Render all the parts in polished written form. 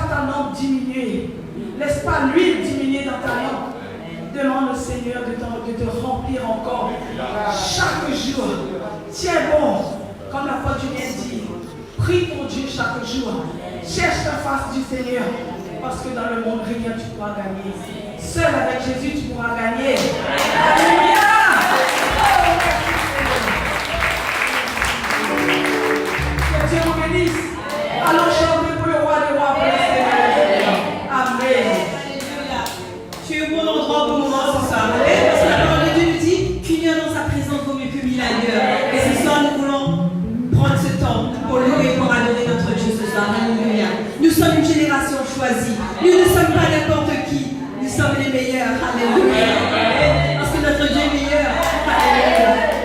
pas ta lampe diminuer. Laisse pas l'huile diminuer dans ta lampe. Demande au Seigneur de te remplir encore chaque jour. Tiens bon, comme la fois tu viens de dire. Prie pour Dieu chaque jour. Cherche la face du Seigneur. Parce que dans le monde, rien tu pourras gagner. Seul avec Jésus, tu pourras gagner. Alléluia! Que Dieu vous bénisse. Allons chanter pour le roi des rois, pour le Seigneur. Amen. Tu es au bon endroit au bon moment, c'est ça. Parce que la parole de Dieu nous dit qu'une heure dans sa présence vaut mieux que 1000 ailleurs. Et ce soir, nous voulons prendre ce temps pour louer et pour adorer notre Dieu ce soir. Alléluia. Nous sommes une génération choisie. Nous ne sommes pas n'importe qui. Nous sommes les meilleurs. Alléluia. Parce que notre Dieu est meilleur. Alléluia.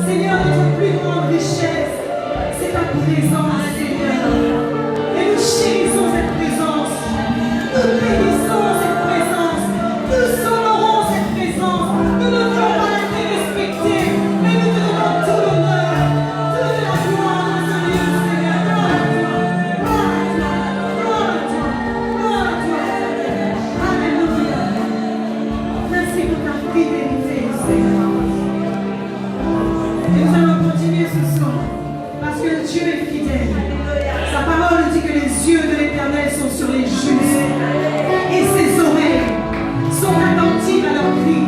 Seigneur, notre plus grande richesse, c'est ta présence, Seigneur. Et nous chérissons cette présence. Nous bénissons cette présence. Nous honorons cette présence. Nous ne voulons pas la respecter, mais nous te donnons tout l'honneur, toute la gloire dans ce lieu, Seigneur. Gloire à toi, gloire à toi, gloire à toi, gloire à toi. Alléluia. Merci pour ta fidélité, Seigneur. Et nous allons continuer ce soir, parce que Dieu est fidèle. Sa parole nous dit que les yeux de l'Éternel sont sur les justes, et ses oreilles sont attentives à leur cri.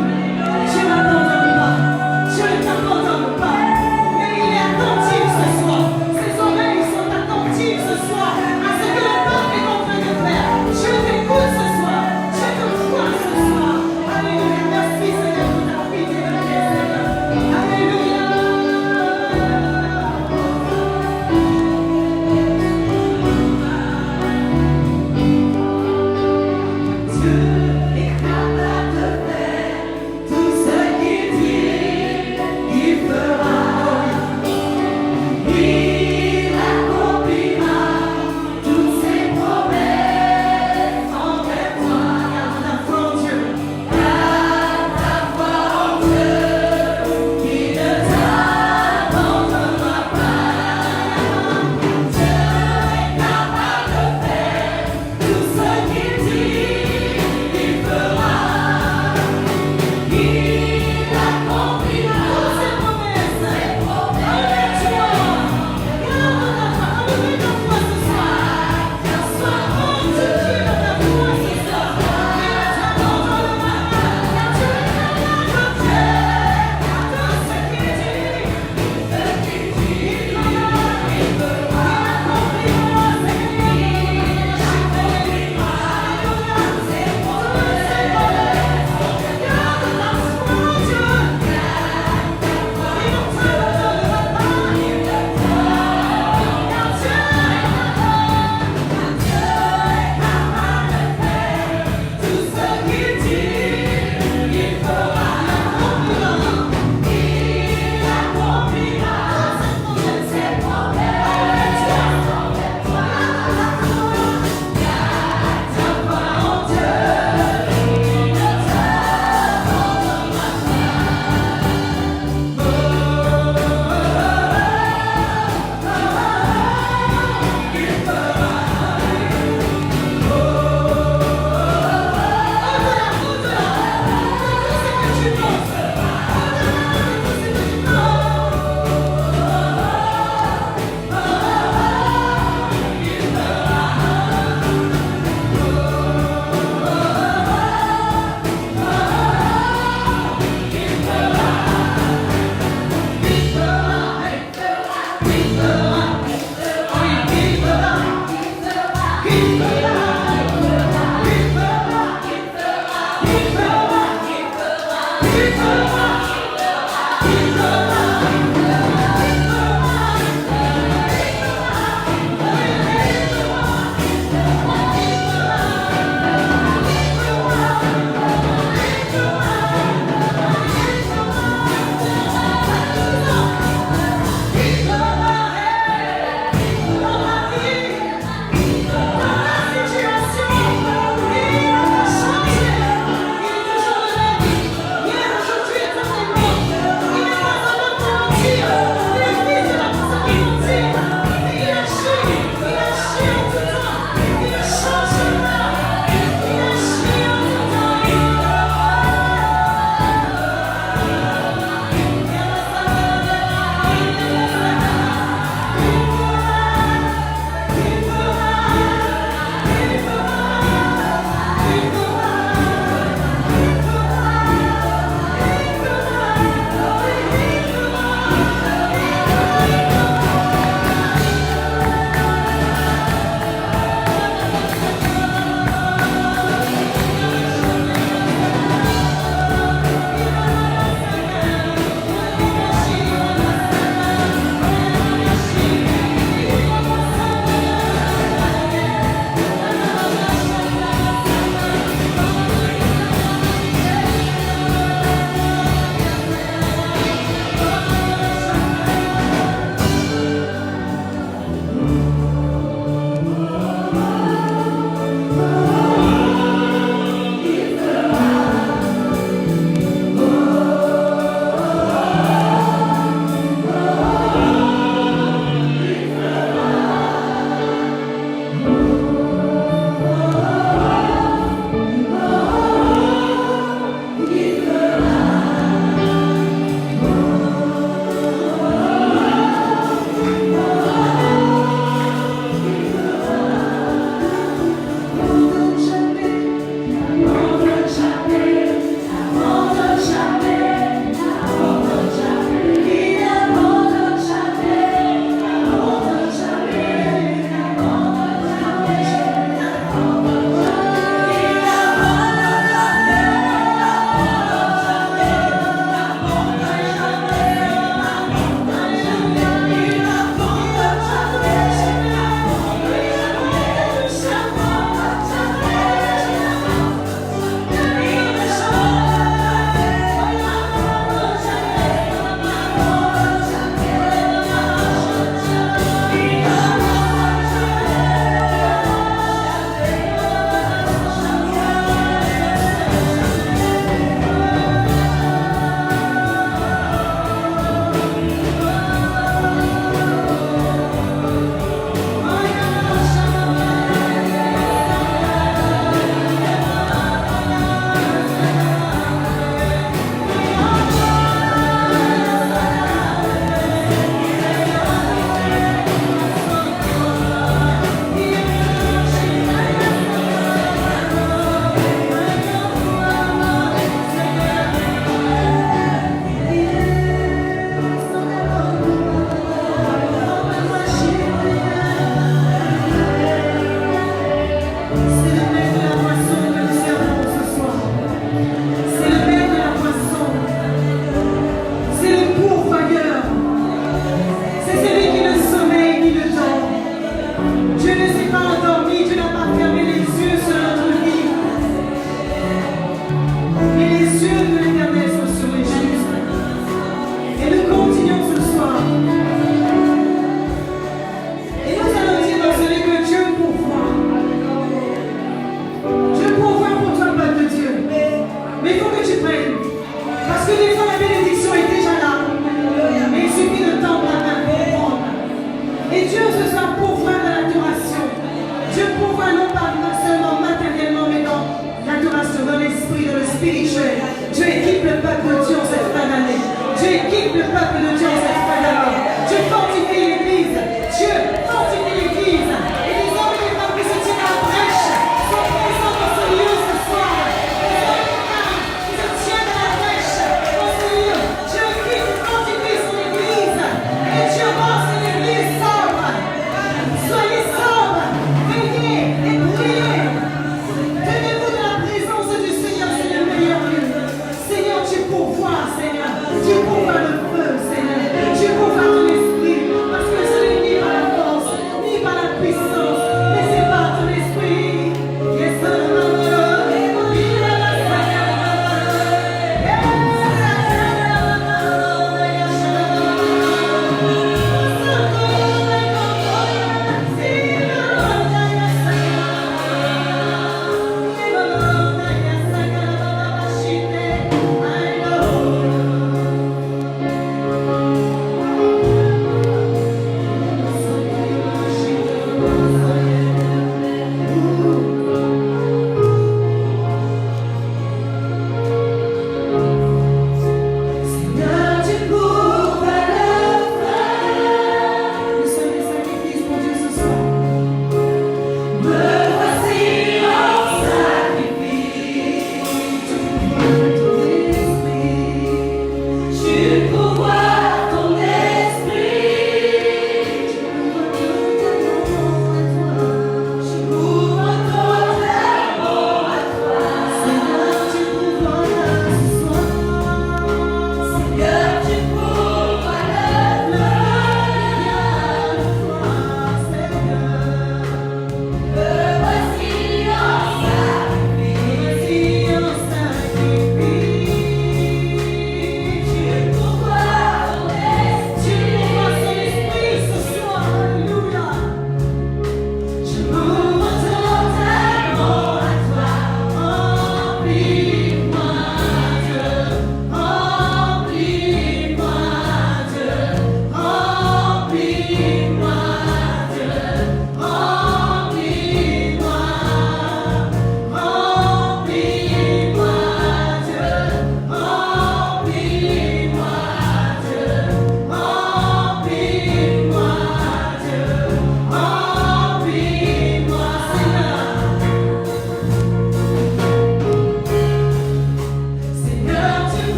Dieu n'abandonne pas, Dieu ne t'abandonne pas, mais il est attentif ce soir. Ses oreilles sont attentives ce soir à ce que le peuple est en train de faire. Dieu t'écoute ce soir, Dieu te voit ce soir. Alléluia, merci Seigneur pour ta fidélité, Seigneur. Alléluia.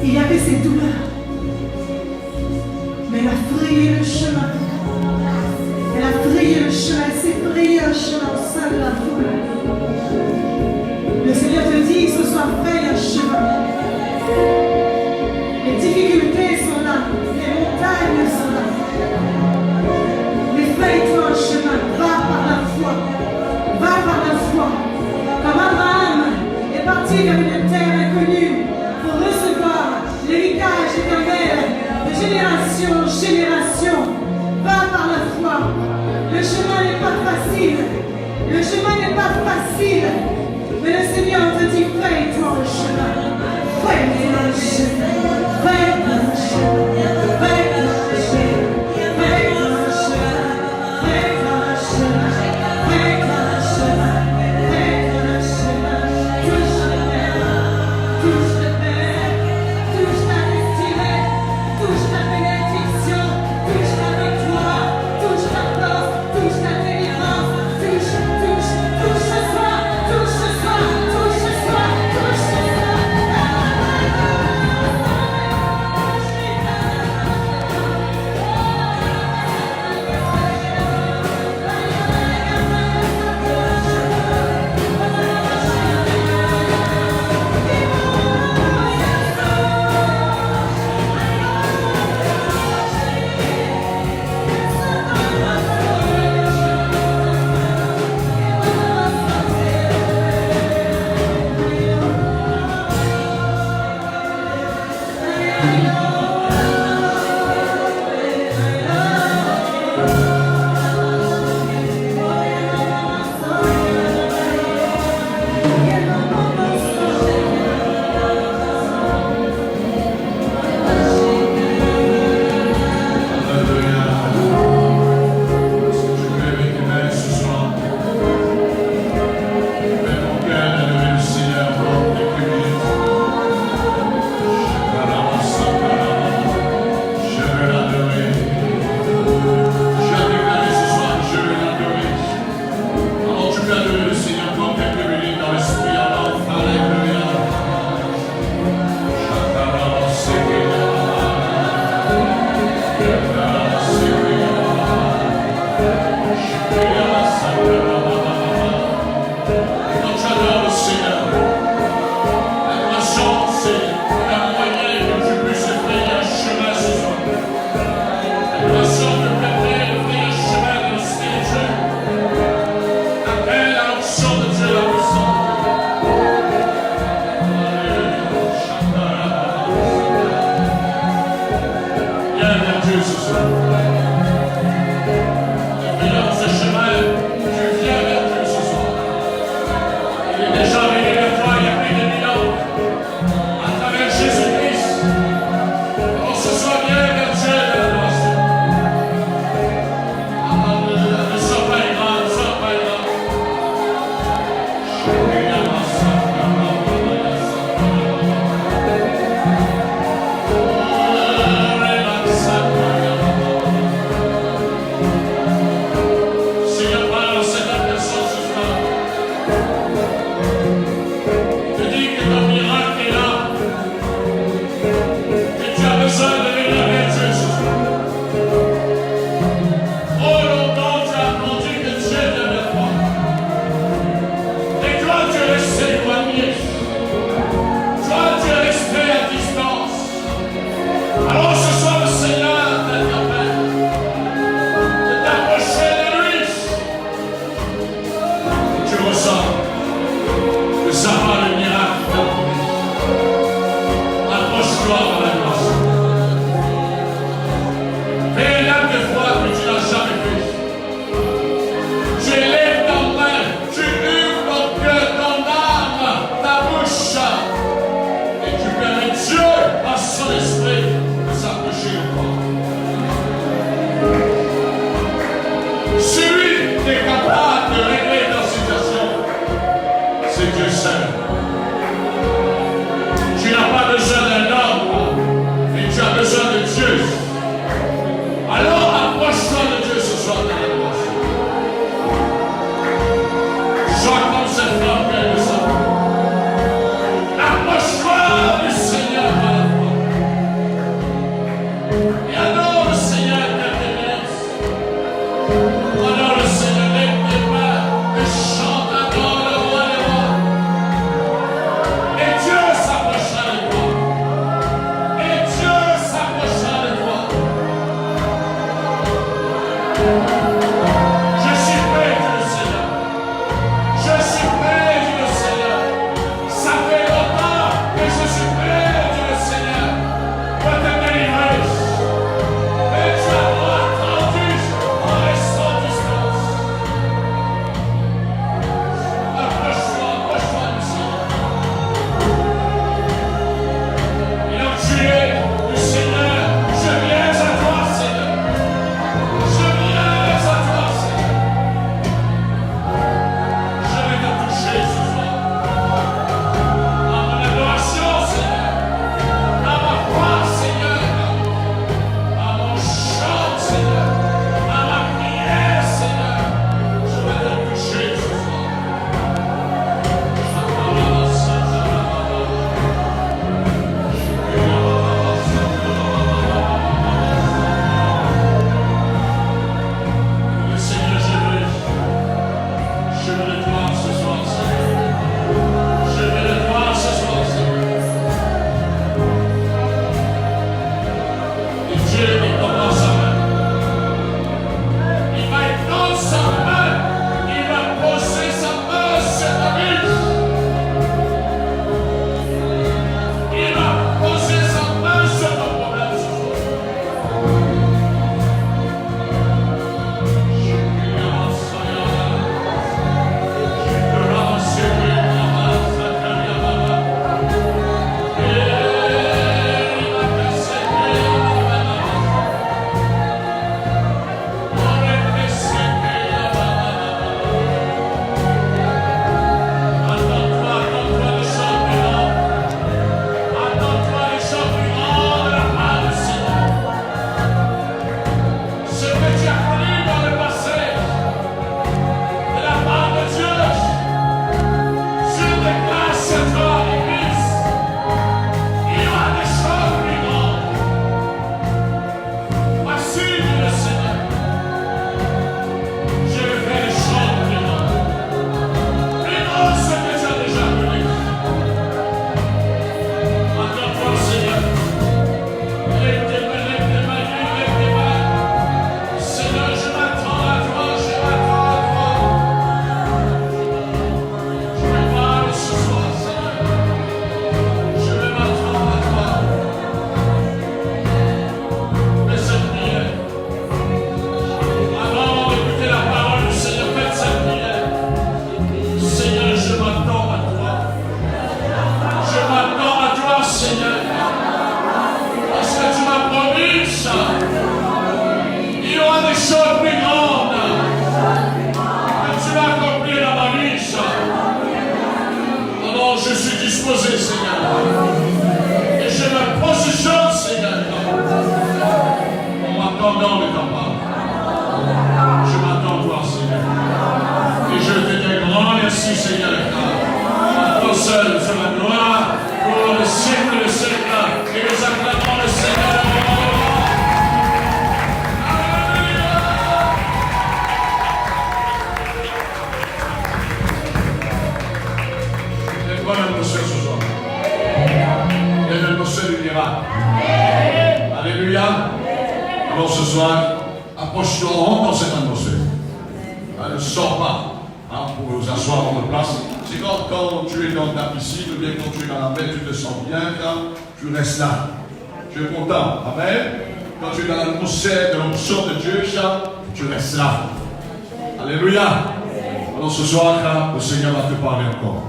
il y avait ces douleurs. Mais elle a frayé le chemin. Elle a frayé le chemin. Elle s'est frayé un chemin au sein de la foule. Le Seigneur te dit que ce soit fraye un chemin. Les difficultés sont là. Les montagnes sont là. Mais fraye-toi un chemin. Va par la foi. Va par la foi. Comme Abraham est parti vers une terre inconnue pour recevoir l'héritage éternel de génération en génération. Va par la foi. Le chemin n'est pas facile. Le chemin n'est pas facile. Mais le Seigneur te dit, fais-toi le chemin. Fais-toi le chemin. Fais-toi le chemin. Fais-toi le chemin. Fais-toi le chemin. Fais-toi le chemin. Fais-toi le chemin. Fais-toi le chemin. Touche le Père. Touche le Père. Touche ta destinée. Touche ta bénédiction. Touche ta victoire. Touche ta force. Touche ta délivrance. Touche ce soir. Touche ce soir. Touche ce soir. Touche ce soir. Alléluia. Alors ce soir, approche-toi, rentre dans cette atmosphère. Ne sors pas pour vous asseoir dans votre place. C'est quand tu es dans ta piscine ou bien quand tu es dans la mer, tu te sens bien, tu restes là. Tu es content. Amen. Quand tu es dans l'atmosphère de l'onction de Dieu, tu restes là. Alléluia. Alors ce soir, le Seigneur va te parler encore.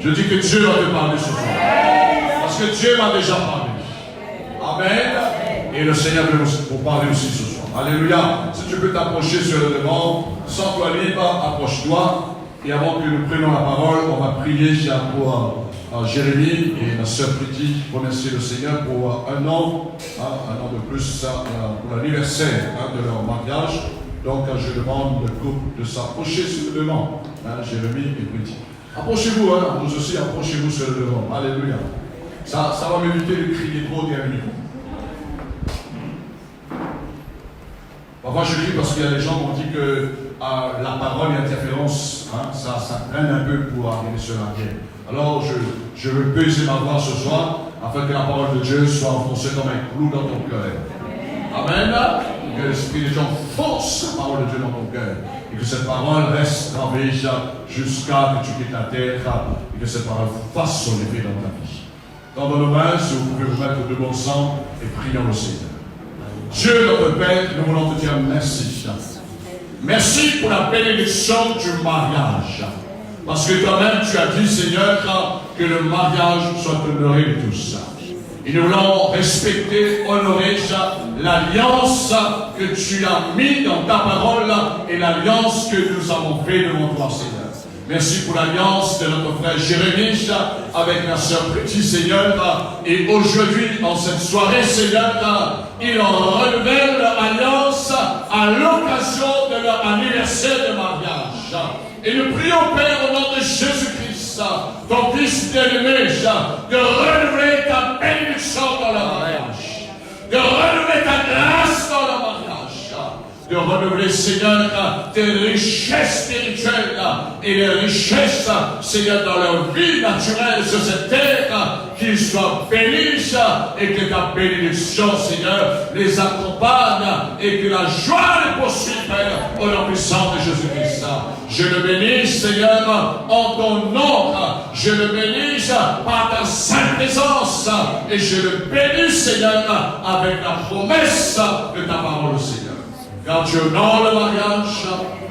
Je dis que Dieu va te parler ce soir. Parce que Dieu m'a déjà parlé. Amen. Et le Seigneur veut vous parler aussi ce soir. Alléluia. Si tu peux t'approcher sur le devant, sens-toi libre, approche-toi. Et avant que nous prenions la parole, on va prier pour Jérémie et la sœur Priti, remercier le Seigneur pour un an de plus pour l'anniversaire de leur mariage. Donc je demande le couple de s'approcher sur le devant, Jérémie et Priti. Approchez-vous, vous aussi approchez-vous sur le devant. Alléluia. Ça va m'éviter de crier trop derrière le micro. Parfois je dis parce qu'il y a des gens qui m'ont dit que la parole et l'interférence, ça traîne un peu pour arriver sur la guerre. Alors je veux peser ma voix ce soir afin que la parole de Dieu soit enfoncée comme un clou dans ton cœur. Amen. Que l'Esprit des gens force la parole de Dieu dans ton cœur. Et que cette parole reste gravée jusqu'à que tu quittes la terre. Et que cette parole fasse son effet dans ta vie. Dans nos mains, si vous pouvez vous mettre de bon sang et prions le Seigneur. Dieu notre Père, nous voulons te dire merci. Merci pour la bénédiction du mariage. Parce que toi-même, tu as dit, Seigneur, que le mariage soit honoré de tous. Et nous voulons respecter, honorer l'alliance que tu as mis dans ta parole et l'alliance que nous avons fait devant toi, Seigneur. Merci pour l'alliance de notre frère Jérémie avec la sœur Priti, Seigneur. Et aujourd'hui, en cette soirée, Seigneur, ils renouvellent leur alliance à l'occasion de leur anniversaire de mariage. Et nous prions, Père, au nom de Jésus-Christ, ton Fils bien-aimé, de renouveler ta bénédiction dans leur mariage, de renouveler ta grâce dans leur mariage, de renouveler, Seigneur, tes richesses spirituelles et les richesses, Seigneur, dans leur vie naturelle sur cette terre, qu'ils soient bénis et que ta bénédiction, Seigneur, les accompagne et que la joie les poursuive, Père, au nom puissant de Jésus-Christ. Je le bénis, Seigneur, en ton nom. Je le bénis par ta sainte présence. Et je le bénis, Seigneur, avec la promesse de ta parole, Seigneur. Car tu honores le mariage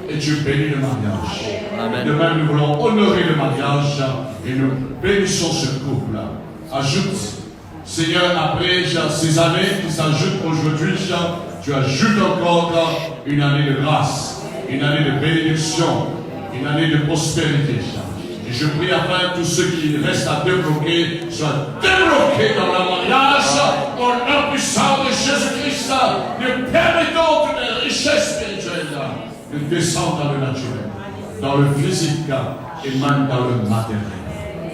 et tu bénis le mariage. Amen. De même, nous voulons honorer le mariage et nous bénissons ce couple. Ajoute, Seigneur, après ces années qui s'ajoutent aujourd'hui, tu ajoutes encore une année de grâce, une année de bénédiction, une année de prospérité. Et je prie afin que tous ceux qui restent à débloquer soient débloqués dans le mariage au nom puissant de Jésus-Christ. Nous permettons que les richesses spirituelles de descendre dans le naturel, dans le physique et même dans le matériel.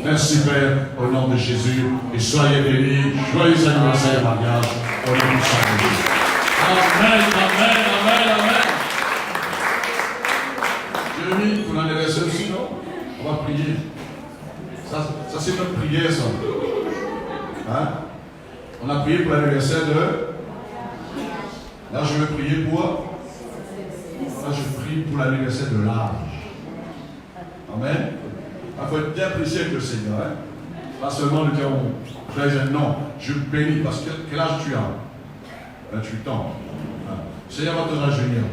Merci Père, au nom de Jésus, et soyez bénis. Joyeux anniversaire mariage, au nom puissant de Jésus. Amen, amen, amen, amen. Jérémie, pour l'anniversaire aussi, non? On va prier. Ça c'est notre prière, ça. Hein? On a prié pour l'anniversaire de... Là, je vais prier pour... Là, je prie pour l'anniversaire de l'âge. Amen. Il faut être bien précis avec le Seigneur. Hein? Pas seulement le dire, non, je bénis, parce que quel âge tu as? 28 ans. Hein? Le Seigneur va te rajeunir.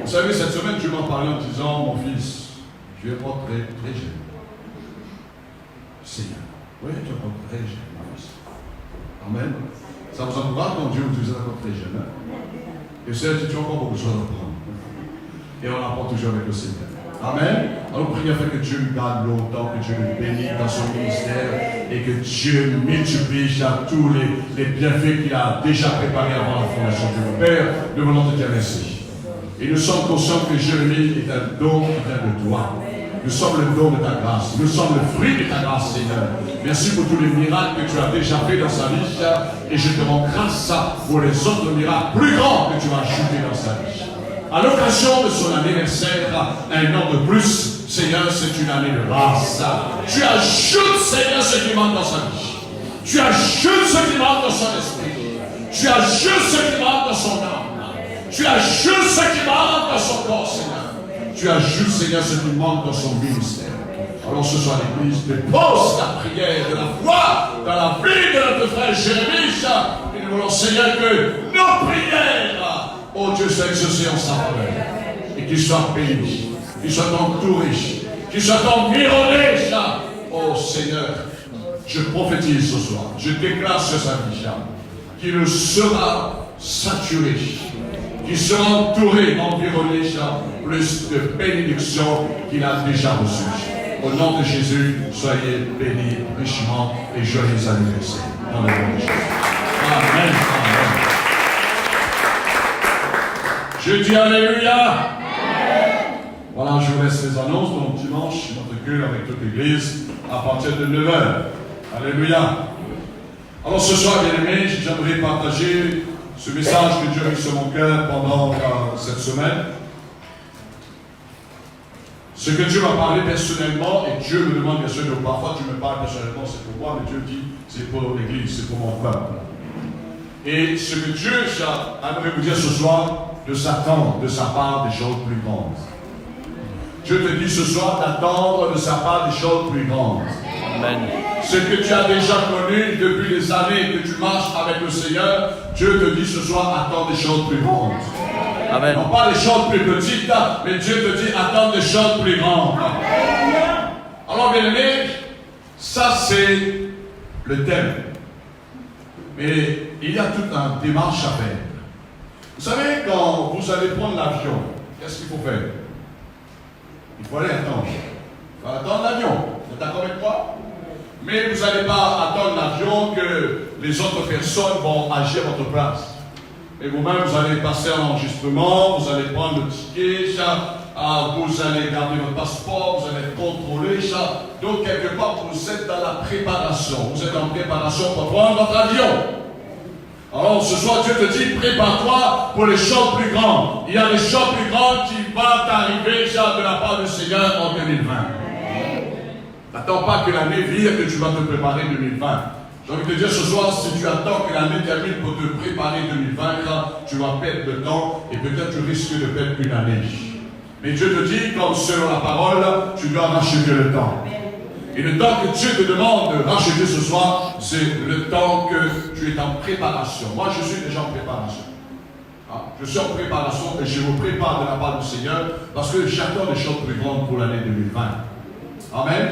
Vous savez, cette semaine, tu m'en parlais en disant, mon fils, tu es pas très, très jeune. Seigneur, oui, tu es pas très jeune, mon fils. Amen. Ça vous encourage quand Dieu vous êtes encore très jeune. Hein? Et le Seigneur dit, tu as encore beaucoup de choses à apprendre. Et on apprend toujours avec le Seigneur. Amen. Alors priez afin que Dieu le garde longtemps, que Dieu le bénisse dans son ministère et que Dieu multiplie tous les bienfaits qu'il a déjà préparés avant la fondation du monde. Père, nous voulons te dire merci. Et nous sommes conscients que Jérémie est un don qui vient de toi. Nous sommes le don de ta grâce. Nous sommes le fruit de ta grâce, Seigneur. Merci pour tous les miracles que tu as déjà fait dans sa vie. Et je te rends grâce pour les autres miracles plus grands que tu vas ajouter dans sa vie. À l'occasion de son anniversaire, un an de plus, Seigneur, c'est une année de grâce. Tu ajoutes, Seigneur, ce qui manque dans sa vie. Tu ajoutes ce qui manque dans son esprit. Tu as juste ce qui manque dans son âme. Tu as juste ce qui manque dans son corps, Seigneur. Tu as juste, Seigneur, ce qui manque dans son ministère. Alors ce soir, l'Église dépose la prière de la foi dans la vie de notre frère Jérémie. Et nous voulons, Seigneur, que nos prières, oh Dieu, soient exaucées en sa faveur. Et qu'ils soient bénis, qu'ils soient entourés, qu'ils soient environnés. Oh Seigneur, je prophétise ce soir, je déclare sur sa vie qu'il sera saturé, qu'il sera entouré, environné, plus de bénédictions qu'il a déjà reçues. Au nom de Jésus, soyez bénis richement et joyeux anniversaire. Dans le nom de Jésus. Amen. Amen. Je dis Alléluia. Amen. Voilà, je vous laisse les annonces. Donc dimanche, notre culte avec toute l'église à partir de 9h. Alléluia. Alors ce soir, bien aimés, j'aimerais partager ce message que Dieu a mis sur mon cœur pendant cette semaine. Ce que Dieu m'a parlé personnellement, et Dieu me demande bien sûr, donc parfois tu me parles personnellement, c'est pour moi, mais Dieu dit, c'est pour l'église, c'est pour mon peuple. Et ce que Dieu aimerait vous dire ce soir, de s'attendre de sa part des choses plus grandes. Dieu te dit ce soir d'attendre de sa part des choses plus grandes. Amen. Ce que tu as déjà connu depuis les années que tu marches avec le Seigneur, Dieu te dit ce soir, attends des choses plus grandes. Amen. Non pas les choses plus petites, mais Dieu te dit attends des choses plus grandes. Amen. Alors bien aimé, ça c'est le thème. Mais il y a toute une démarche à faire. Vous savez, quand vous allez prendre l'avion, qu'est-ce qu'il faut faire? Il faut aller attendre. Il faut attendre l'avion. Vous êtes d'accord avec moi? Mais vous n'allez pas attendre l'avion que les autres personnes vont agir à votre place. Et vous-même, vous allez passer un enregistrement, vous allez prendre le ticket, vous allez garder votre passeport, vous allez contrôler ça. Donc, quelque part, vous êtes dans la préparation. Vous êtes en préparation pour prendre votre avion. Alors, ce soir, Dieu te dit, prépare-toi pour les choses plus grandes. Il y a des choses plus grandes qui vont t'arriver de la part du Seigneur en 2020. N'attends pas que l'année vire que tu vas te préparer 2020. J'ai envie de te dire ce soir, si tu attends que l'année termine pour te préparer 2020, tu vas perdre le temps et peut-être tu risques de perdre une année. Mais Dieu te dit, comme selon la parole, tu dois racheter le temps. Et le temps que Dieu te demande de racheter ce soir, c'est le temps que tu es en préparation. Moi, je suis déjà en préparation. Je suis en préparation et je vous prépare de la part du Seigneur parce que j'attends des choses plus grandes pour l'année 2020. Amen.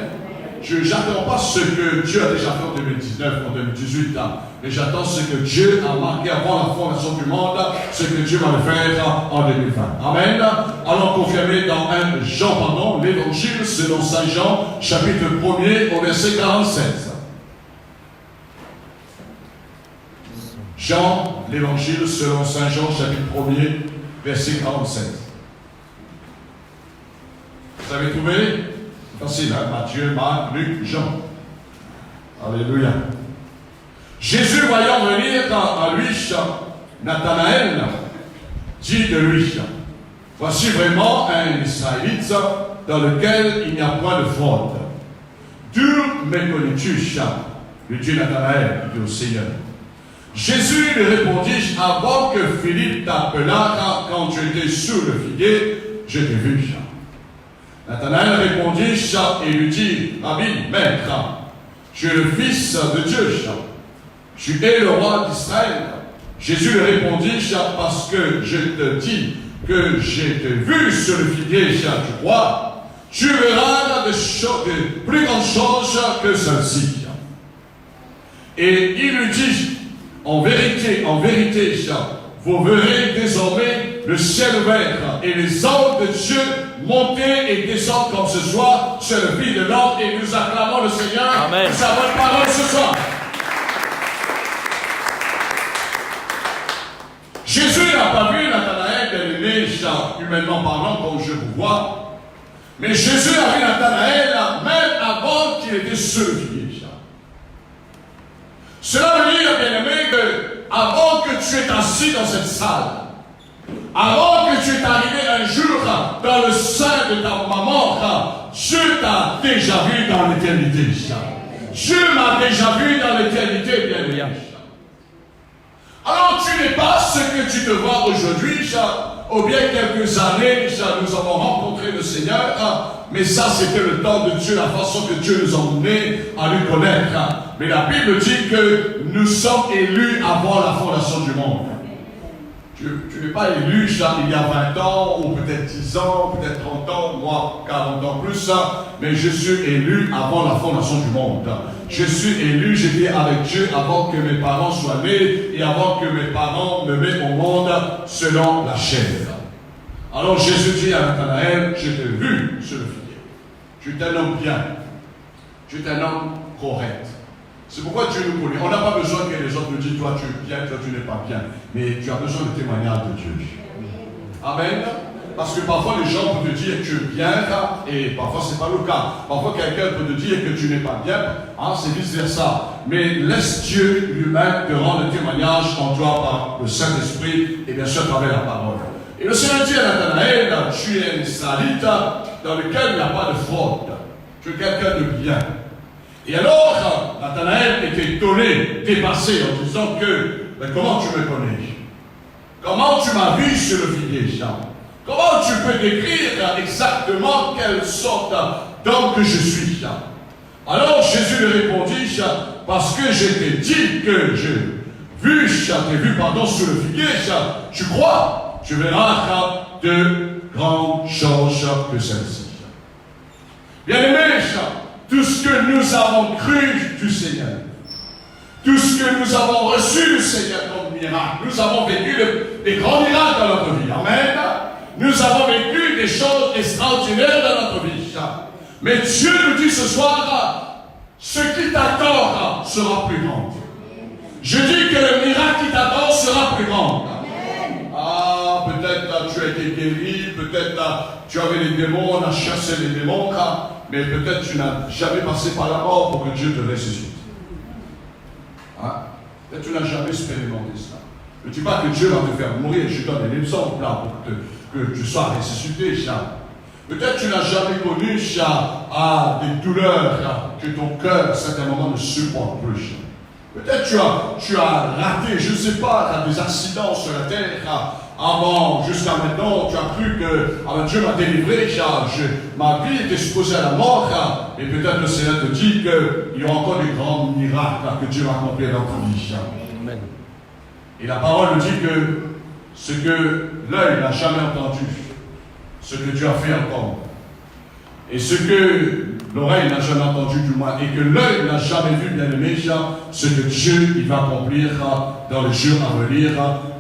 Je n'attends pas ce que Dieu a déjà fait en 2019, en 2018, mais j'attends ce que Dieu a marqué avant la fondation du monde, ce que Dieu va le faire en 2020. Amen. Allons confirmer dans 1 Jean, l'évangile selon Saint Jean, chapitre 1er, au verset 47. Jean, l'évangile selon Saint Jean, chapitre 1er, verset 47. Vous avez trouvé? Facile, hein? Matthieu, Marc, Luc, Jean. Alléluia. Jésus, voyant venir à lui, Nathanaël dit de lui, voici vraiment un Israélite dans lequel il n'y a point de fraude. D'où me connais-tu, lui dit Nathanaël, dit au Seigneur. Jésus lui répondit, avant que Philippe t'appela, quand tu étais sous le figuier, je t'ai vu. Nathanaël répondit et lui dit, Rabbi, maître, tu es le Fils de Dieu, tu es le roi d'Israël. Jésus lui répondit, parce que je te dis que j'ai été vu sur le figuier du roi, tu verras de plus grandes choses que celles-ci. Et il lui dit, en vérité, vous verrez désormais le ciel ouvert et les anges de Dieu monter et descendre comme ce soir sur le Fils de l'homme, et nous acclamons le Seigneur pour sa bonne parole ce soir. Jésus n'a pas vu Nathanaël bien-aimé, humainement parlant, comme je vous vois, mais Jésus a vu Nathanaël même avant qu'il était sur le figuier. Cela veut dire, bien-aimé, que avant que tu es assis dans cette salle, avant que tu es arrivé un jour dans le sein de ta maman, Dieu t'a déjà vu dans l'éternité. Dieu m'a déjà vu dans l'éternité, bien-aimé. Alors tu ce que tu te vois aujourd'hui, ou bien quelques années, nous avons rencontré le Seigneur, mais ça c'était le temps de Dieu, la façon que Dieu nous a emmenés à lui connaître. Mais la Bible dit que nous sommes élus avant la fondation du monde. Tu n'es pas élu il y a 20 ans, ou peut-être 10 ans, peut-être 30 ans, moi 40 ans plus, mais je suis élu avant la fondation du monde. Je suis élu, j'étais avec Dieu avant que mes parents soient nés et avant que mes parents me mettent au monde selon la chair. Alors Jésus dit à Nathanaël, je t'ai vu sur le figuier. Tu es un homme bien. Tu es un homme correct. C'est pourquoi Dieu nous connaît. On n'a pas besoin que les autres nous disent, toi tu es bien, toi tu n'es pas bien. Mais tu as besoin de témoignage de Dieu. Amen. Parce que parfois les gens peuvent te dire que tu es bien, et parfois ce n'est pas le cas. Parfois quelqu'un peut te dire que tu n'es pas bien, c'est vice versa. Mais laisse Dieu lui-même te rendre le témoignage en toi par le Saint-Esprit et bien sûr par la parole. Et le Seigneur dit à Nathanaël, tu es un Israélite dans lequel il n'y a pas de fraude. Tu es quelqu'un de bien. Et alors, Nathanaël était étonné, dépassé, en disant que, mais comment tu me connais? Comment tu m'as vu sur le figuier, Comment tu peux décrire exactement quelle sorte d'homme que je suis? Alors Jésus lui répondit, parce que je t'ai dit que t'ai vu sur le figuier, tu crois, tu verras de grandes choses que celle-ci. Bien-aimé, tout ce que nous avons cru du Seigneur, tout ce que nous avons reçu du Seigneur comme miracle, nous avons vécu des grands miracles dans notre vie. Amen. Nous avons vécu des choses extraordinaires dans notre vie. Mais Dieu nous dit ce soir, ce qui t'attend sera plus grand. Je dis que le miracle qui t'attend sera plus grand. Ah, peut-être tu as été guéri, peut-être tu avais les démons, on a chassé les démons, mais peut-être tu n'as jamais passé par la mort pour que Dieu te ressuscite. Peut-être tu n'as jamais expérimenté cela. Ne dis pas que Dieu va te faire mourir, je donne un exemple là pour que tu sois ressuscité. Peut-être tu n'as jamais connu des douleurs que ton cœur, à certains moments, ne supporte plus. Peut-être tu as raté, je ne sais pas, des accidents sur la terre. Avant, jusqu'à maintenant, tu as cru que Dieu m'a délivré, ma vie était supposée à la mort, et peut-être le Seigneur te dit qu'il y aura encore des grands miracles que Dieu va accomplir dans ta vie. Amen. Et la parole nous dit que ce que l'œil n'a jamais entendu, ce que Dieu a fait encore, et ce que l'oreille n'a jamais entendu du moins, et que l'œil n'a jamais vu, bien aimé, ce que Dieu il va accomplir dans les jours à venir,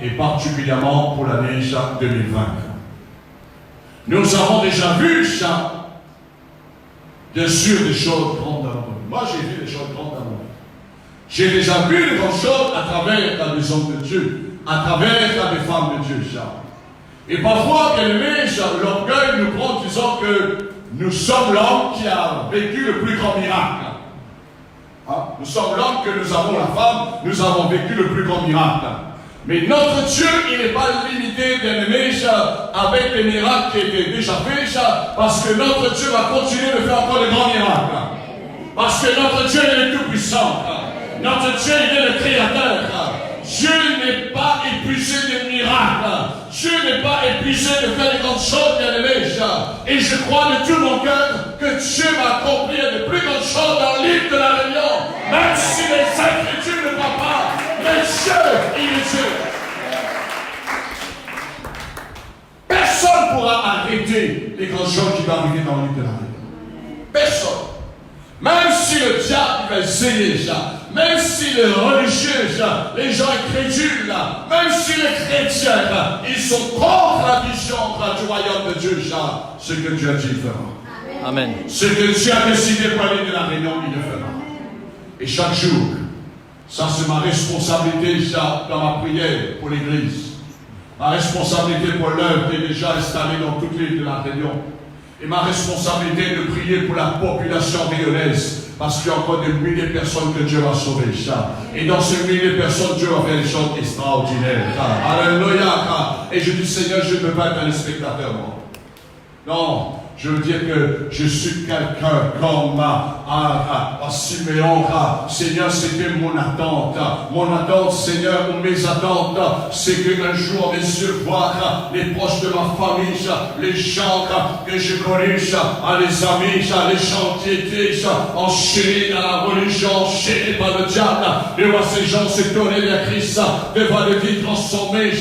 et particulièrement pour l'année 2020. Nous avons déjà vu, bien sûr, des choses grandes dans notre vie. Moi, j'ai vu des choses grandes dans notre vie. J'ai déjà vu des grandes choses à travers la maison de Dieu, à travers des femmes de Dieu. Et parfois, bien aimé, l'orgueil nous prend en disant que nous sommes l'homme qui a vécu le plus grand miracle. Nous sommes l'homme que nous avons, la femme, nous avons vécu le plus grand miracle. Mais notre Dieu, il n'est pas limité, bien aimé, avec les miracles qui étaient déjà faits, parce que notre Dieu va continuer de faire encore de grands miracles. Parce que notre Dieu, il est tout puissant. Notre Dieu, il est le créateur. Dieu n'est pas épuisé de miracles. Dieu n'est pas épuisé de faire des grandes choses, bien aimé. Et je crois de tout mon cœur que Dieu va accomplir de plus grandes choses dans l'île de la Réunion. Même si les Écritures ne voient pas, mais Dieu, il est Dieu. Personne ne pourra arrêter les grandes choses qui vont arriver dans l'île de la Réunion. Personne. Même si le diable va essayer, même si les religieux, les gens incrédules, même si les chrétiens, ils sont contre la vision du royaume de Dieu, ce que Dieu a dit, il fera. Amen. Ce que Dieu a décidé pour l'île de la Réunion, il le fera. Et chaque jour, ça c'est ma responsabilité dans ma prière pour l'Église. Ma responsabilité pour l'œuvre qui est déjà installée dans toute l'île de la Réunion. Et ma responsabilité de prier pour la population réunionnaise, parce qu'il y a encore des milliers de personnes que Dieu va sauver. Et dans ces milliers de personnes, Dieu va faire des choses extraordinaires. Alléluia. Et je dis, Seigneur, je ne peux pas être un spectateur. Non, Je veux dire que je suis quelqu'un comme Siméon. Seigneur, c'était mon attente. Mon attente, Seigneur, ou mes attentes, c'est qu'un jour mes yeux voient les proches de ma famille, les gens que je connais, les amis, les gens qui étaient enchaînés dans la religion, enchaînés par le diable, de voir ces gens se tourner vers Christ, de voir les vies transformées,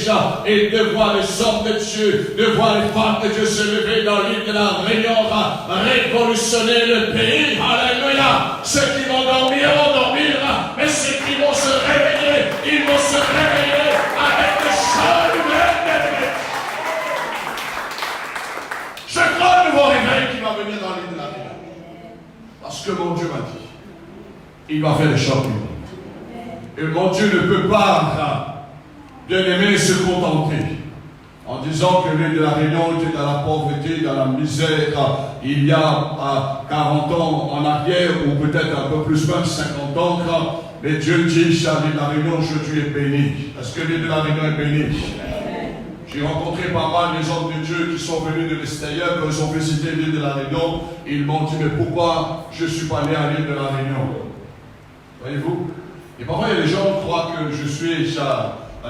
et de voir les hommes de Dieu, de voir les femmes de Dieu se lever dans l'île de la Réunion, révolutionner le pays. Alléluia. Ceux qui vont dormir, mais ceux qui vont se réveiller, ils vont se réveiller avec le chant du réveil. Je crois le nouveau réveil qui va venir dans l'île de la Réunion. Parce que mon Dieu m'a dit, il va faire des choses. Et mon Dieu ne peut pas, bien aimé, se contenter en disant que l'île de la Réunion était dans la pauvreté, dans la misère, il y a 40 ans en arrière, ou peut-être un peu plus, même 50 ans, mais Dieu dit, l'île de la Réunion aujourd'hui est bénie. Est-ce que l'île de la Réunion est bénie? J'ai rencontré pas mal des hommes de Dieu qui sont venus de l'extérieur, quand ils ont visité l'île de la Réunion, ils m'ont dit, mais pourquoi je ne suis pas né à l'île de la Réunion? Voyez-vous? Et parfois, il y a des gens qui croient que je suis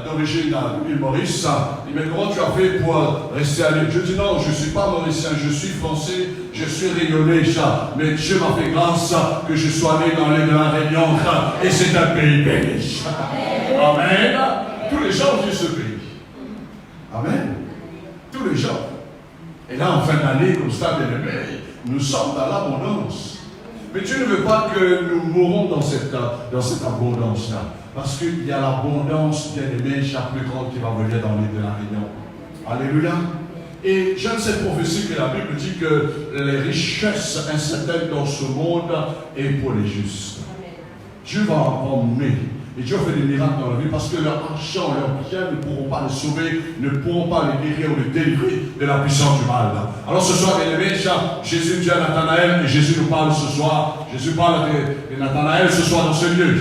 d'origine à l'île Maurice. Ils me disent, mais comment tu as fait pour rester à l'île? Je dis, non, je ne suis pas mauricien, je suis français, je suis réunionnais, mais Dieu m'a fait grâce que je sois né dans l'île de la Réunion, et c'est un pays béni. Amen. Tous les gens vivent ce pays. Amen. Tous les gens. Et là, en fin d'année, comme ça, bien aimé, nous sommes dans l'abondance. Mais Dieu ne veut pas que nous mourons dans cette abondance-là. Parce qu'il y a l'abondance, bien aimé, la plus grande qui va venir dans l'île de la Réunion. Alléluia. Et j'aime cette prophétie que la Bible dit que les richesses incertaines dans ce monde est pour les justes. Dieu va emmener. Et Dieu fait des miracles dans la vie parce que leur argent, leurs biens ne pourront pas les sauver, ne pourront pas les guérir ou les délivrer de la puissance du mal. Alors ce soir, bien aimé, Jésus dit à Nathanaël, et Jésus nous parle ce soir, Jésus parle de Nathanaël ce soir dans ce lieu,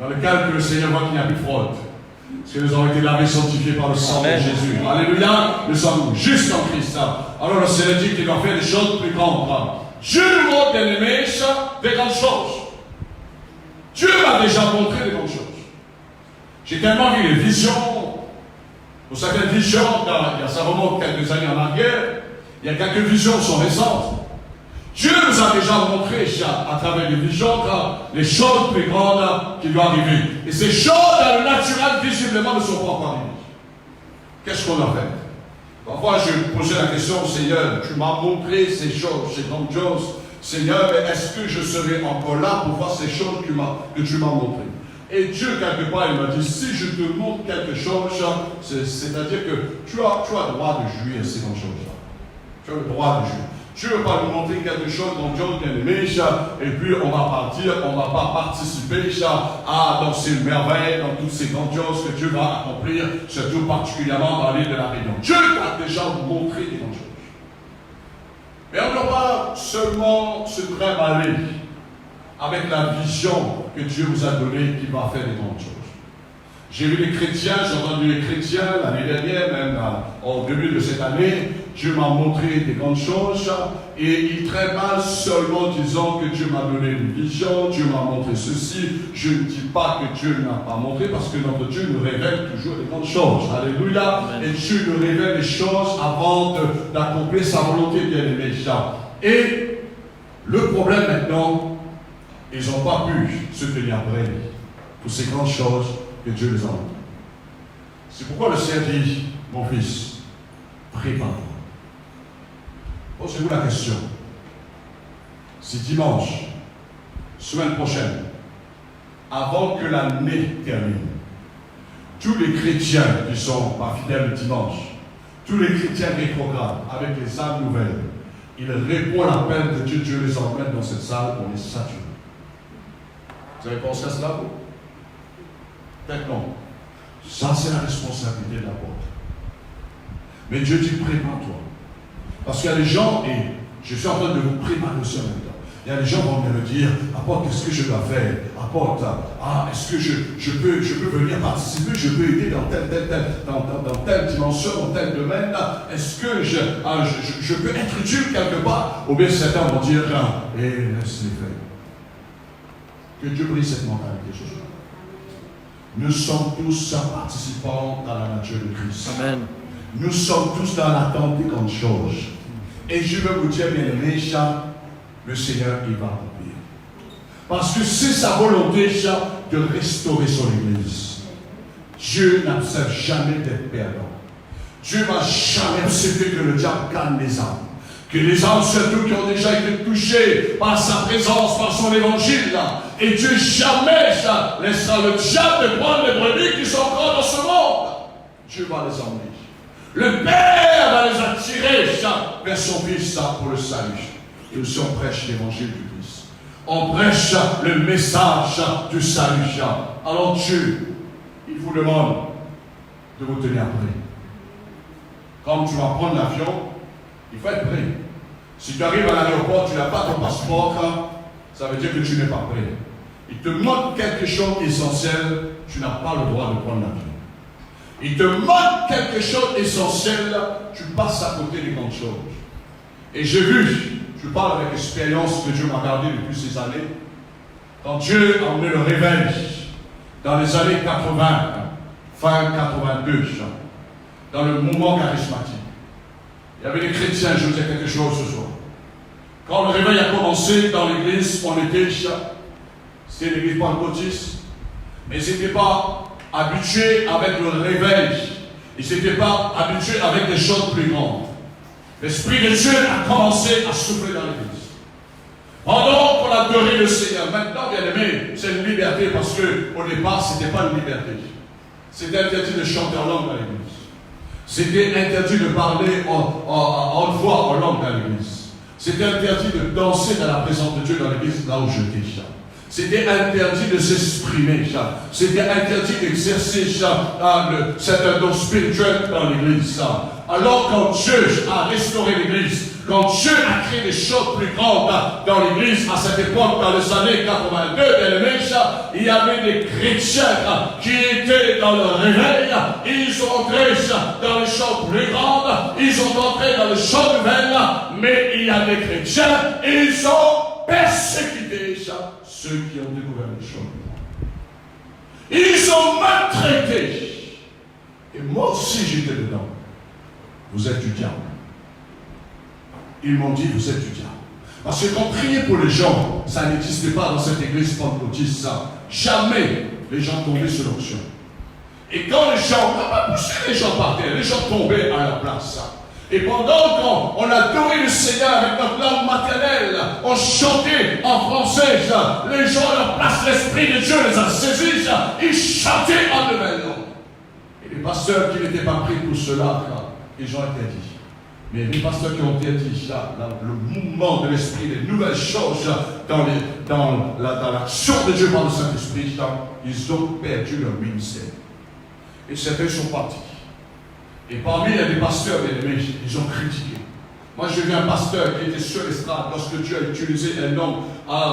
dans lequel le Seigneur voit qu'il n'y a plus de fraude. Parce que nous avons été lavés, sanctifiés par le sang de Jésus. Alléluia, nous sommes justes en Christ. Alors le Seigneur dit qu'il va faire des choses plus grandes. Dieu nous montre, bien aimé, des grandes choses. Dieu m'a déjà montré des grandes choses. J'ai tellement vu les visions. Vous savez, les visions, ça remonte quelques années en arrière. Il y a quelques visions qui sont récentes. Dieu nous a déjà montré à travers les visions les choses plus grandes qui doivent arriver. Et ces choses dans le naturel, visiblement, ne sont pas encore arrivées. Qu'est-ce qu'on a fait? Parfois, je posais la question au Seigneur, tu m'as montré ces choses, ces grandes choses. Seigneur, mais est-ce que je serai encore là pour voir ces choses que tu m'as montrées? Et Dieu, quelque part, il m'a dit, si je te montre quelque chose, c'est-à-dire que tu as le droit de jouir ces grandes choses-là. Tu as le droit de jouir. Dieu ne veut pas nous montrer quelque chose dont Dieu bien aimé, et puis on va partir, on ne va pas participer dans ces merveilles, dans toutes ces grandes choses que Dieu va accomplir, surtout particulièrement dans l'île de la Réunion. Dieu t'a déjà montré des grandes choses. Mais on ne doit pas seulement se trimballer avec la vision que Dieu vous a donnée qui va faire des grandes choses. J'ai vu les chrétiens, j'ai entendu les chrétiens l'année dernière, même au début de cette année, Dieu m'a montré des grandes choses et ils trimballent seulement disant que Dieu m'a donné une vision, Dieu m'a montré ceci. Je ne dis pas que Dieu ne m'a pas montré parce que notre Dieu nous révèle toujours des grandes choses. Alléluia. Et Dieu nous révèle les choses avant d'accomplir sa volonté, bien aimé. Et le problème maintenant, ils n'ont pas pu se tenir prêts pour ces grandes choses que Dieu les a montrées. C'est pourquoi le Seigneur dit, mon fils, prépare-toi. Posez-vous la question. Si dimanche, semaine prochaine, avant que l'année termine, tous les chrétiens qui sont pas fidèles le dimanche, tous les chrétiens rétrogrades, avec les âmes nouvelles, ils répondent à l'appel de Dieu, Dieu les emmène dans cette salle, on les sature. Vous avez pensé à cela, vous? Peut-être non. Ça, c'est la responsabilité de l'apôtre. Mais Dieu dit, prépare-toi. Parce qu'il y a des gens, et je suis en train de vous préparer aussi en même temps. Il y a des gens qui vont me dire, apporte, qu'est-ce que je dois faire? Apporte, est-ce que je peux venir participer, je peux aider dans telle dimension, dans tel domaine? Est-ce que je peux être utile quelque part? Ou bien certains vont dire, laisse-les faire. Que Dieu brise cette mentalité ce soir. Nous sommes tous participants dans la nature de Christ. Amen. Nous sommes tous dans l'attente des grandes choses. Et je veux vous dire, bien aimé, le Seigneur, il va accomplir. Parce que c'est sa volonté, de restaurer son Église. Dieu n'accepte jamais d'être perdant. Dieu ne va jamais accepter que le diable gagne les âmes. Que les âmes, surtout qui ont déjà été touchées par sa présence, par son évangile. Et Dieu jamais laissera le diable de prendre les brebis qui sont encore dans ce monde. Dieu va les emmener. Le Père va les attirer vers son Fils pour le salut. Et aussi on prêche l'évangile du Christ. On prêche le message du salut. Alors Dieu, il vous demande de vous tenir prêt. Quand tu vas prendre l'avion, il faut être prêt. Si tu arrives à l'aéroport, tu n'as pas ton passeport, ça veut dire que tu n'es pas prêt. Il te manque quelque chose d'essentiel, tu n'as pas le droit de prendre l'avion. Il te manque quelque chose d'essentiel, tu passes à côté des grandes choses. Et j'ai vu, je parle avec l'expérience que Dieu m'a gardée depuis ces années, quand Dieu a emmené le réveil dans les années 80, fin 82, dans le mouvement charismatique. Il y avait des chrétiens, je vous dis quelque chose ce soir. Quand le réveil a commencé dans l'église, on était, c'était l'église pentecôtiste, mais ils n'étaient pas habitués avec le réveil. Ils n'étaient pas habitués avec des choses plus grandes. L'Esprit de Dieu a commencé à souffler dans l'église. Pendant qu'on adorait le Seigneur, maintenant, bien aimé, c'est une liberté parce qu'au départ, ce n'était pas une liberté. C'était interdit de chanter en langue dans l'église. C'était interdit de parler en voix en langue dans l'église. C'était interdit de danser dans la présence de Dieu dans l'église là où j'étais. C'était interdit de s'exprimer. C'était interdit d'exercer cet don spirituel dans l'église. Alors quand Dieu a restauré l'église, quand Dieu a créé des choses plus grandes dans l'église, à cette époque, dans les années 82, il y avait des chrétiens qui étaient dans le réveil, ils sont entrés dans les choses plus grandes, ils sont entrés dans les choses nouvelles, mais il y a des chrétiens, ils sont persécutés, ceux qui ont découvert les choses. Ils sont maltraités. Et moi aussi j'étais dedans. Vous êtes du diable. Ils m'ont dit, vous êtes du diable. Parce que quand prier pour les gens, ça n'existait pas dans cette église pentecôtiste, ça. Jamais les gens tombaient sur l'onction. Et quand les gens, on n'a pas poussé les gens par terre, les gens tombaient à leur place. Et pendant qu'on adorait le Seigneur avec notre langue maternelle, on chantait en français, les gens à leur place, l'Esprit de Dieu les a saisis, ils chantaient en nouvelle langue. Et les pasteurs qui n'étaient pas pris pour cela, ils ont interdit. Mais les pasteurs qui ont interdit le mouvement de l'Esprit, les nouvelles choses dans l'action de Dieu par le Saint-Esprit, ils ont perdu leur ministère. Et certains sont partis. Et parmi les pasteurs, ils ont critiqué. Moi, j'ai vu un pasteur qui était sur l'estrade lorsque Dieu a utilisé un homme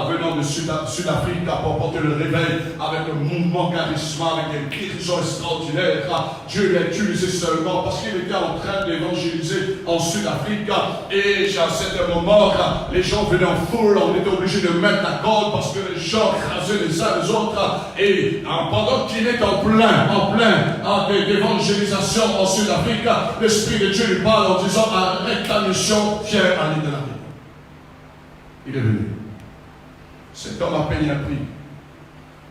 venant de Sud-Afrique pour porter le réveil avec un mouvement charismatique, avec des guérisons extraordinaires. Dieu l'a utilisé seulement parce qu'il était en train d'évangéliser en Sud-Afrique. Et à certain moment, les gens venaient en foule, on était obligé de mettre la corde parce que les gens écrasaient les uns les autres. Et pendant qu'il est en plein d'évangélisation en Sud-Afrique, l'Esprit de Dieu lui parle en disant arrête ta mission. Viens aller de la vie. Il est venu. Cet homme a payé un prix.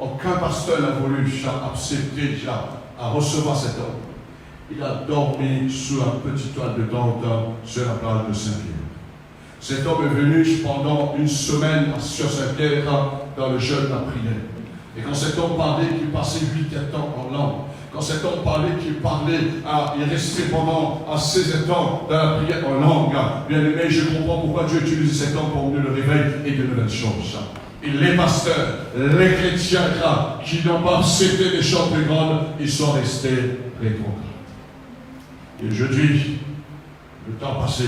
Aucun pasteur n'a voulu accepter à recevoir cet homme. Il a dormi sous la petite toile de tente sur la plage de Saint-Pierre. Cet homme est venu pendant une semaine sur Saint-Pierre dans le jeûne de la prière. Et quand cet homme parlait, il passait 8 ans en langue. Quand cet homme parlait, il restait pendant 16 ans dans la prière en langue. Bien aimé, je comprends pourquoi Dieu utilise cet homme pour mener le réveil et de nouvelles choses. Et les pasteurs, les chrétiens qui n'ont pas accepté des choses plus grandes, ils sont restés rétrogrades. Et je dis, le temps passé,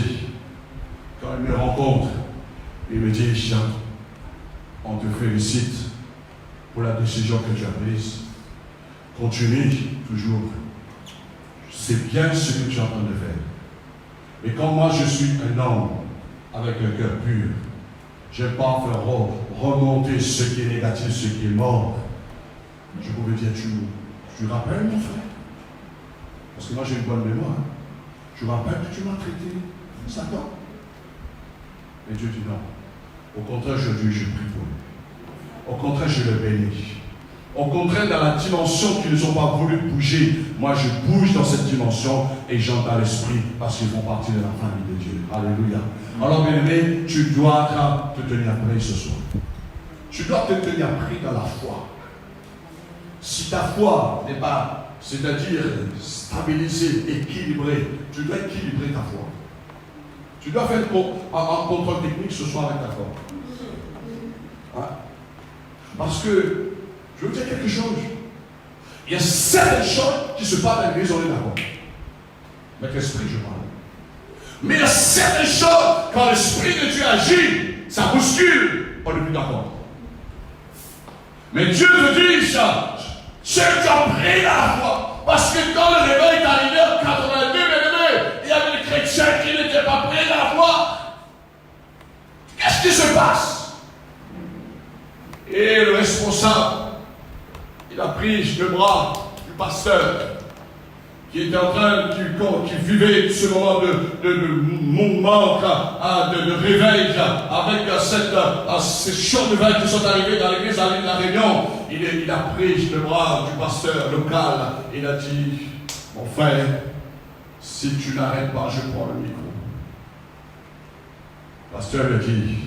quand il me rencontre, il me dit, on te félicite pour la décision que tu as prise. Continue toujours. C'est bien ce que tu es en train de faire. Mais quand moi je suis un homme avec un cœur pur, je n'aime pas faire remonter ce qui est négatif, ce qui est mort. Je pouvais dire, tu rappelles mon frère? Parce que moi j'ai une bonne mémoire. Tu rappelles que tu m'as traité Satan? Et Dieu dit non. Au contraire, je prie pour lui. Au contraire, je le bénis. Au contraire, dans la dimension qu'ils n'ont pas voulu bouger, moi je bouge dans cette dimension et j'entends l'esprit parce qu'ils font partie de la famille de Dieu. Alléluia. Alors, bien aimé, tu dois te tenir prêt ce soir. Tu dois te tenir prêt dans la foi. Si ta foi n'est pas, c'est-à-dire stabilisée, équilibrée, tu dois équilibrer ta foi. Tu dois faire un contrôle technique ce soir avec ta foi. Hein? Parce que, je veux dire quelque chose. Il y a certaines choses qui se passent dans l'église, on est d'accord. Avec l'esprit, je parle. Mais il y a certaines choses, quand l'esprit de Dieu agit, ça bouscule, on n'est plus d'accord. Mais Dieu te dit ça, tu as pris la foi. Parce que quand le réveil est arrivé en 82, il y avait des chrétiens qui n'étaient pas pris la foi. Qu'est-ce qui se passe? Et le responsable, il a pris le bras du pasteur qui était en train, qui vivait ce moment de mouvement, de réveil, avec ces chants de veille qui sont arrivés dans l'église à la Réunion. Il a pris le bras du pasteur local. Il a dit, mon frère, si tu n'arrêtes pas, je prends le micro. Le pasteur lui a dit,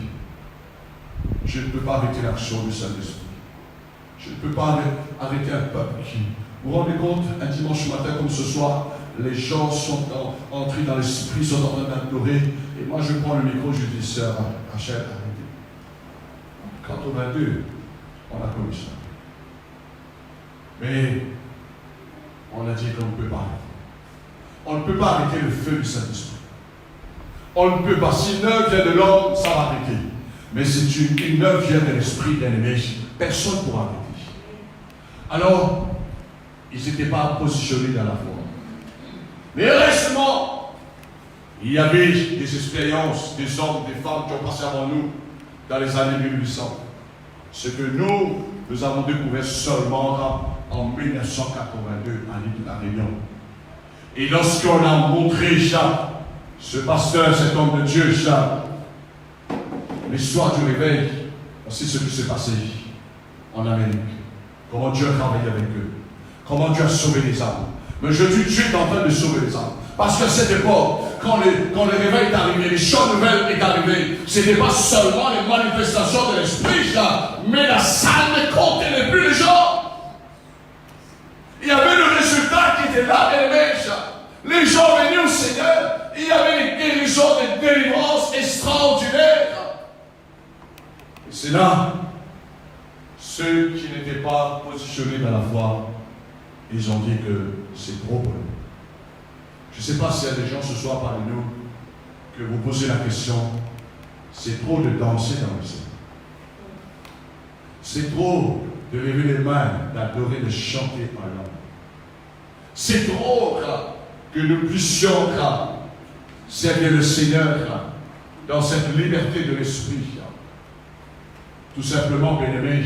je ne peux pas arrêter l'action du Saint-Esprit. Je ne peux pas arrêter un peuple qui... Vous vous rendez compte, un dimanche matin comme ce soir, les gens sont entrés dans l'esprit, sont en train d'adorer. Et moi, je prends le micro, je dis, sœur Rachel, arrêtez. En 82, on a connu ça. Mais on a dit qu'on ne peut pas arrêter. On ne peut pas arrêter le feu du Saint-Esprit. On ne peut pas. Si une œuvre vient de l'homme, ça va arrêter. Mais c'est une œuvre vient de l'esprit bien-aimé. Personne ne pourra arrêter. Alors, ils n'étaient pas positionnés dans la foi. Mais récemment, il y avait des expériences, des hommes, des femmes qui ont passé avant nous dans les années 1800. Ce que nous avons découvert seulement en 1982 à l'île de la Réunion. Et lorsqu'on a montré ce pasteur, cet homme de Dieu, l'histoire du réveil, voici ce qui s'est passé en Amérique. Comment Dieu a travaillé avec eux. Comment Dieu a sauvé les âmes. Mais je dis, Dieu est en train de sauver les âmes. Parce qu'à cette époque, quand le réveil est arrivé, les chants nouvelles est arrivé, ce n'était pas seulement les manifestations de l'esprit, mais la salle ne comptait plus les gens. Il y avait le résultat qui était là, les gens venaient au Seigneur, il y avait des guérisons, des délivrances extraordinaires. Et c'est là, ceux qui n'étaient pas positionnés dans la foi, ils ont dit que c'est trop pour nous. Je ne sais pas s'il y a des gens ce soir parmi nous que vous posez la question, c'est trop de danser dans le Seigneur. C'est trop de lever les mains, d'adorer, de chanter en langue. C'est trop que nous puissions servir le Seigneur dans cette liberté de l'esprit. Tout simplement, bien-aimé,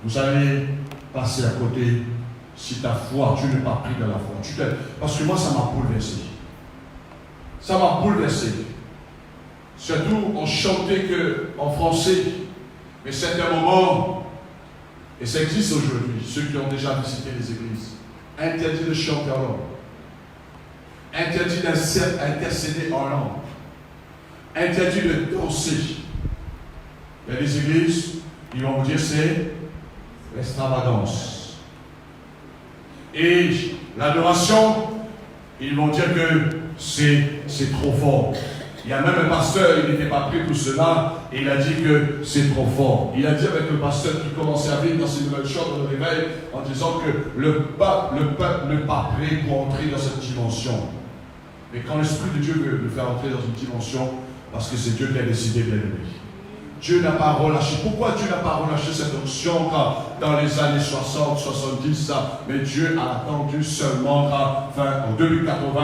vous allez passer à côté si ta foi, tu n'es pas pris dans la foi. Parce que moi, ça m'a bouleversé. Ça m'a bouleversé. Surtout, on chantait en français. Mais c'est un moment, et ça existe aujourd'hui, ceux qui ont déjà visité les églises, interdit de chanter en langue. Interdit d'intercéder en langue. Interdit de danser. Il y a des églises, ils vont vous dire c'est l'extravagance. Et l'adoration, ils vont dire que c'est trop fort. Il y a même un pasteur, il n'était pas pris pour cela, et il a dit que c'est trop fort. Il a dit avec le pasteur qui commençait à vivre dans ses nouvelles choses dans le réveil, en disant que le peuple n'est pas prêt pour entrer dans cette dimension. Mais quand l'Esprit de Dieu veut le faire entrer dans une dimension, parce que c'est Dieu qui a décidé de l'aimer. Dieu n'a pas relâché. Pourquoi Dieu n'a pas relâché cette onction dans les années 60, 70, mais Dieu a attendu seulement en 2080,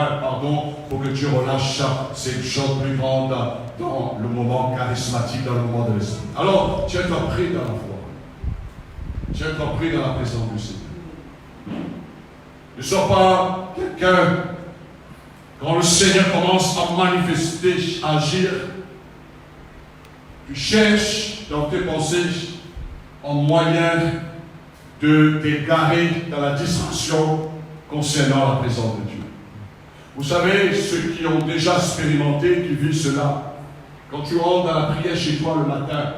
pour que Dieu relâche ces choses plus grandes dans le moment charismatique, dans le moment de l'esprit. Alors, tu es pris dans la foi. Tu es pris dans la présence du Seigneur. Ne sois pas quelqu'un, quand le Seigneur commence à manifester, à agir, tu cherches dans tes pensées un moyen de t'égarer dans la distraction concernant la présence de Dieu. Vous savez, ceux qui ont déjà expérimenté, qui vivent cela, quand tu entres dans la prière chez toi le matin,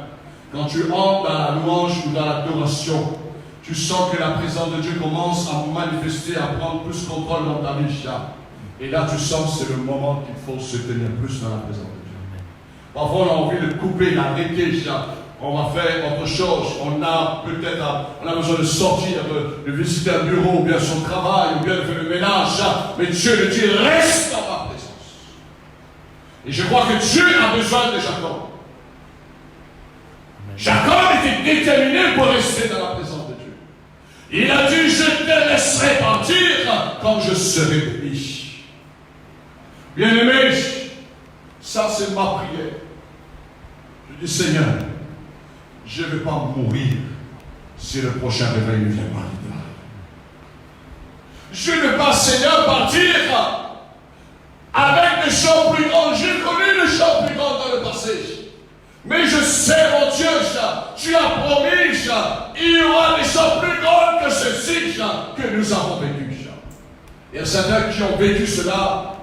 quand tu entres dans la louange ou dans l'adoration, tu sens que la présence de Dieu commence à manifester, à prendre plus contrôle dans ta vie. Et là, tu sens que c'est le moment qu'il faut se tenir plus dans la présence de Dieu. Parfois, on a envie de couper, d'arrêter. On va faire autre chose. On a besoin de sortir, de visiter un bureau, ou bien son travail, ou bien de faire le ménage. Mais Dieu nous dit, reste dans ma présence. Et je crois que Dieu a besoin de Jacob. Jacob était déterminé pour rester dans la présence de Dieu. Il a dit, je te laisserai partir quand je serai béni. Bien-aimé, ça c'est ma prière. Je dis, Seigneur, je ne vais pas mourir si le prochain réveil ne vient pas. Je ne vais pas, Seigneur, partir avec des choses plus grandes. J'ai connu des choses plus grandes dans le passé. Mais je sais, mon Dieu, tu as promis, il y aura des choses plus grandes que ceci que nous avons vécu. Il y a certains qui ont vécu cela.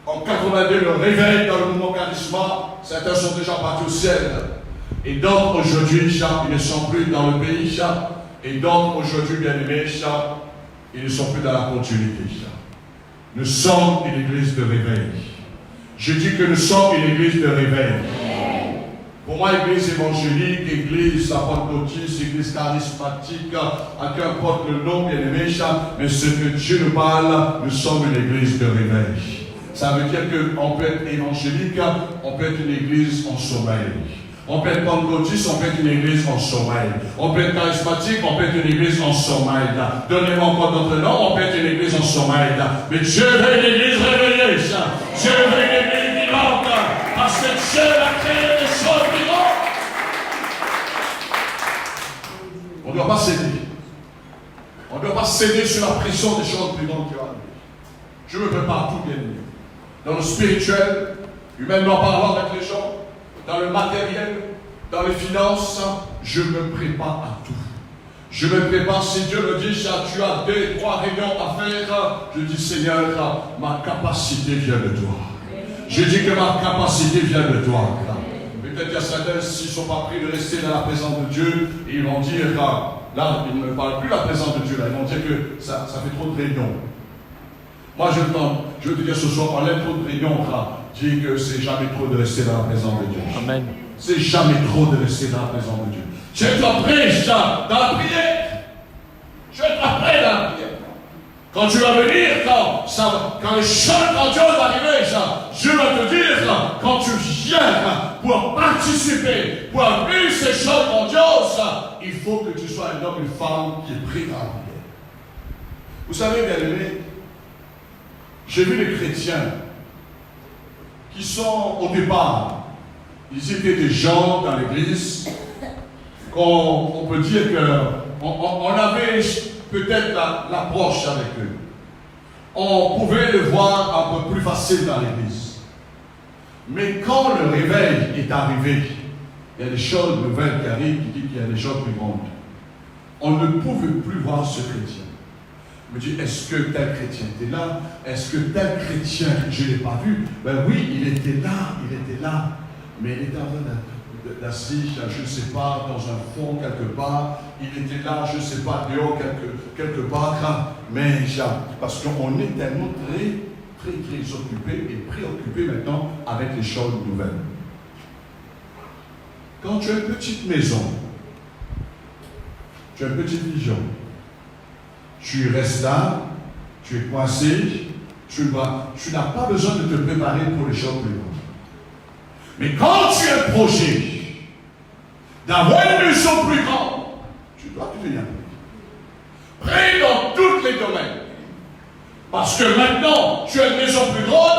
En 82, le réveil dans le mouvement charisma, certains sont déjà partis au ciel. Et d'autres aujourd'hui, ils ne sont plus dans le pays. Et d'autres aujourd'hui, bien aimés, ils ne sont plus dans la continuité. Nous sommes une église de réveil. Je dis que nous sommes une église de réveil. Pour moi, église évangélique, église pentecôtiste, église charismatique, à peu importe le nom, bien aimé, mais ce que Dieu nous parle, nous sommes une église de réveil. Ça veut dire qu'on peut être évangélique, on peut être une église en sommeil. On peut être pentecôtiste, on peut être une église en sommeil. On peut être charismatique, on peut être une église en sommeil. Donnez-moi encore d'autres noms, on peut être une église en sommeil. Mais Dieu veut une église réveillée. Dieu veut une église vivante. Parce que Dieu a créé des choses vivantes. On ne doit pas céder. On ne doit pas céder sur la pression des choses vivantes qui arrivent. Je me prépare tout bien. Dans le spirituel, humainement parlant avec les gens, dans le matériel, dans les finances, je me prépare à tout. Je me prépare, si Dieu me dit, tu as 2, 3 réunions à faire, je dis, Seigneur, ma capacité vient de toi. Je dis que ma capacité vient de toi. Peut-être qu'il y a certains, s'ils ne sont pas pris de rester dans la présence de Dieu, et ils vont dire, là, ils ne parlent plus de la présence de Dieu, là, ils vont dire que ça fait trop de réunions. Moi, je veux te dire ce soir, on aime trop de réunions, dis que c'est jamais trop de rester dans la présence de Dieu. Amen. C'est jamais trop de rester dans la présence de Dieu. Tu es prêt dans la prière. Tu es prêt dans la prière. Quand tu vas venir, quand les chants grandioses arrivent, je vais te dire, quand tu viens pour participer, pour vivre ces chants grandioses, il faut que tu sois un homme, une femme qui est pris dans la prière. Vous savez, bien aimé, j'ai vu les chrétiens qui sont au départ, ils étaient des gens dans l'église qu'on peut dire qu'on avait peut-être l'approche avec eux. On pouvait le voir un peu plus facile dans l'église. Mais quand le réveil est arrivé, il y a des choses nouvelles qui arrivent qui disent qu'il y a des choses plus grandes. On ne pouvait plus voir ce chrétien. Je me dis, est-ce que tel chrétien était là? Est-ce que tel chrétien, je ne l'ai pas vu? Ben oui, il était là. Mais il était en train d'assis, je ne sais pas, dans un fond quelque part. Il était là, je ne sais pas, dehors quelque part. Mais parce qu'on est tellement très occupé et préoccupé maintenant avec les choses nouvelles. Quand tu as une petite maison, tu as une petite vision, tu restes là, tu es coincé, tu n'as pas besoin de te préparer pour les choses plus grandes. Mais quand tu as un projet, d'avoir une maison plus grande, tu dois devenir prêtre. Prie dans tous les domaines. Parce que maintenant, tu as une maison plus grande,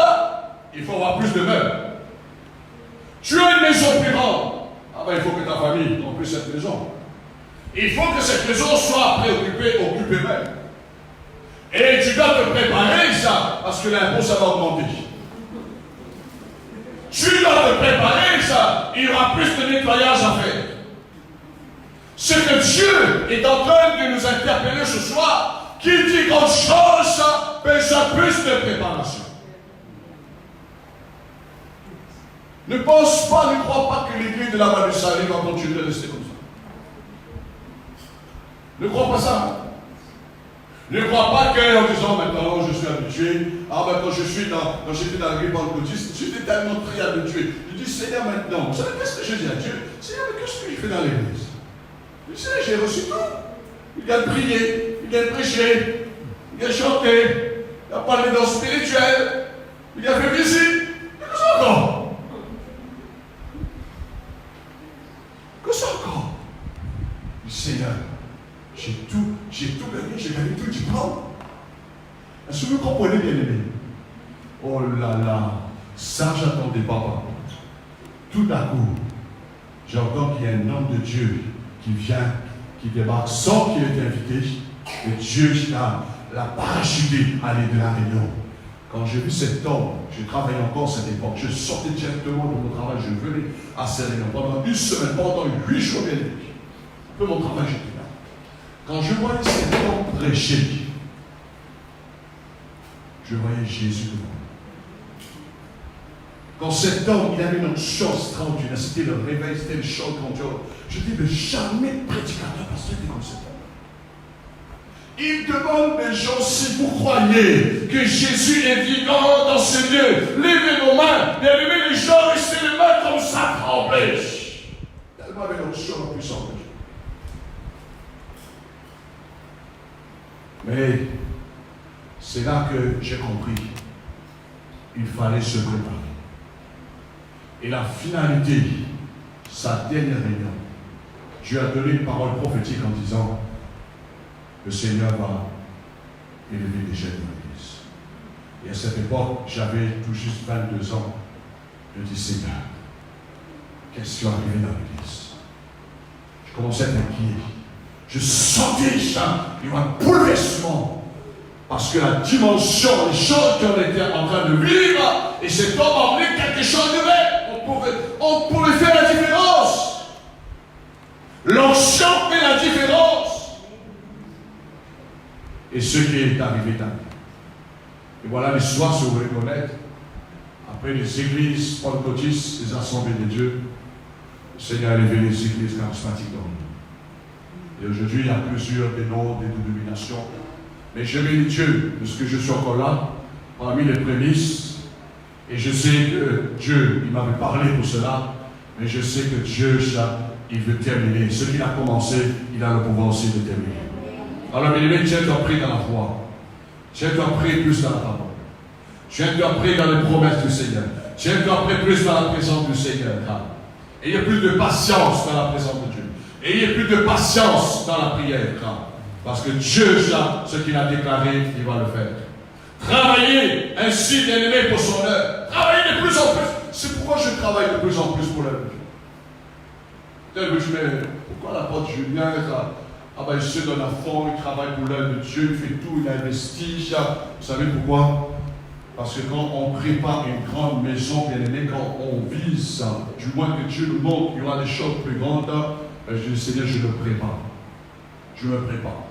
il faut avoir plus de meubles. Tu as une maison plus grande, il faut que ta famille remplisse cette maison. Il faut que cette maison soit préoccupée, occupée même. Et tu dois te préparer ça, parce que l'impôt, ça va augmenter. Tu dois te préparer ça, il y aura plus de nettoyage à faire. Ce que Dieu est en train de nous interpeller ce soir, qui dit grande chose, besoin plus de préparation. Ne pense pas, ne crois pas que l'église de la Main du Salut va continuer à rester comme ça. Ne crois pas ça. Ne crois pas qu'en disant maintenant je suis habitué, quand j'étais dans l'église pentecôtiste, j'étais tellement très habitué. Je dis Seigneur maintenant, vous savez qu'est-ce que je dis à Dieu? Seigneur, mais qu'est-ce que je fais dans l'église? Je dis Seigneur, j'ai reçu tout. Il vient de prier, il vient de prêcher, il vient de chanter, il a parlé dans le spirituel, il a fait visite. Mais qu'est-ce encore? Qu'est-ce encore? Seigneur, j'ai tout gagné, j'ai gagné tout le diplôme. Est-ce que vous comprenez, bien aimé? Oh là là, ça j'attendais pas. Tout à coup, j'entends qu'il y a un homme de Dieu qui vient, qui débarque sans qu'il ait été invité, et Dieu qui l'a parachuté à aller de la réunion. Quand j'ai vu cet homme, j'ai travaillé encore cette époque, je sortais directement de mon travail, je venais à ces réunions pendant une semaine, pendant 8 jours, bien aimé. Peu mon travail, j'étais là. Quand je voyais cet homme prêcher, je voyais Jésus devant moi. Quand cet homme, il avait une chose extraordinaire, c'était le réveil, c'était le chant grandiose. Je dis, mais jamais de prédicateur pasteur était comme cet homme. Il demande des gens, si vous croyez que Jésus est vivant dans ce lieu, levez vos mains, bien aimés les gens, laissez les mains comme ça trembler. Tellement avec notre chose la puissance de Dieu. Mais c'est là que j'ai compris, il fallait se préparer. Et la finalité, sa dernière réunion, Dieu a donné une parole prophétique en disant, le Seigneur va élever des jeunes dans l'église. Et à cette époque, j'avais tout juste 22 ans. Je dis, Seigneur, qu'est-ce qui va arriver dans l'église? Je commençais à être inquiet. Je sentais déjà un bouleversement. Parce que la dimension, les choses qu'on était en train de vivre, et cet homme a emmené quelque chose de vrai. On pouvait faire la différence. L'onction fait la différence. Et ce qui est arrivé est arrivé. Et voilà l'histoire, si vous voulez connaître. Après les églises pentecôtistes, les assemblées de Dieu, le Seigneur a élevé les églises charismatiques dans le monde. Et aujourd'hui, il y a plusieurs des noms, des dénominations. Mais je bénis Dieu, parce que je suis encore là, parmi les prémices. Et je sais que Dieu, il m'avait parlé pour cela. Mais je sais que Dieu, il veut terminer. Ce qu'il a commencé, il a le pouvoir aussi de terminer. Alors, bien aimé, tiens-toi prêt dans la foi. Tiens-toi prêt plus dans la parole. Tiens-toi prêt dans les promesses du Seigneur. Tiens-toi prêt plus dans la présence du Seigneur. Ayez plus de patience dans la présence de Dieu. Ayez plus de patience dans la prière. Parce que Dieu, ce qu'il a déclaré, il va le faire. Travaillez ainsi, bien aimé, pour son œuvre. Travaillez de plus en plus. C'est pourquoi je travaille de plus en plus pour l'œuvre de Dieu. Peut-être que je me dis, pourquoi l'apôtre Julien, il se donne à fond, il travaille pour l'œuvre de Dieu, il fait tout, il investit. Vous savez pourquoi? Parce que quand on prépare une grande maison, bien aimé, quand on vise, du moins que Dieu nous montre qu'il y aura des choses plus grandes, je dis, Seigneur, je me prépare. Je me prépare.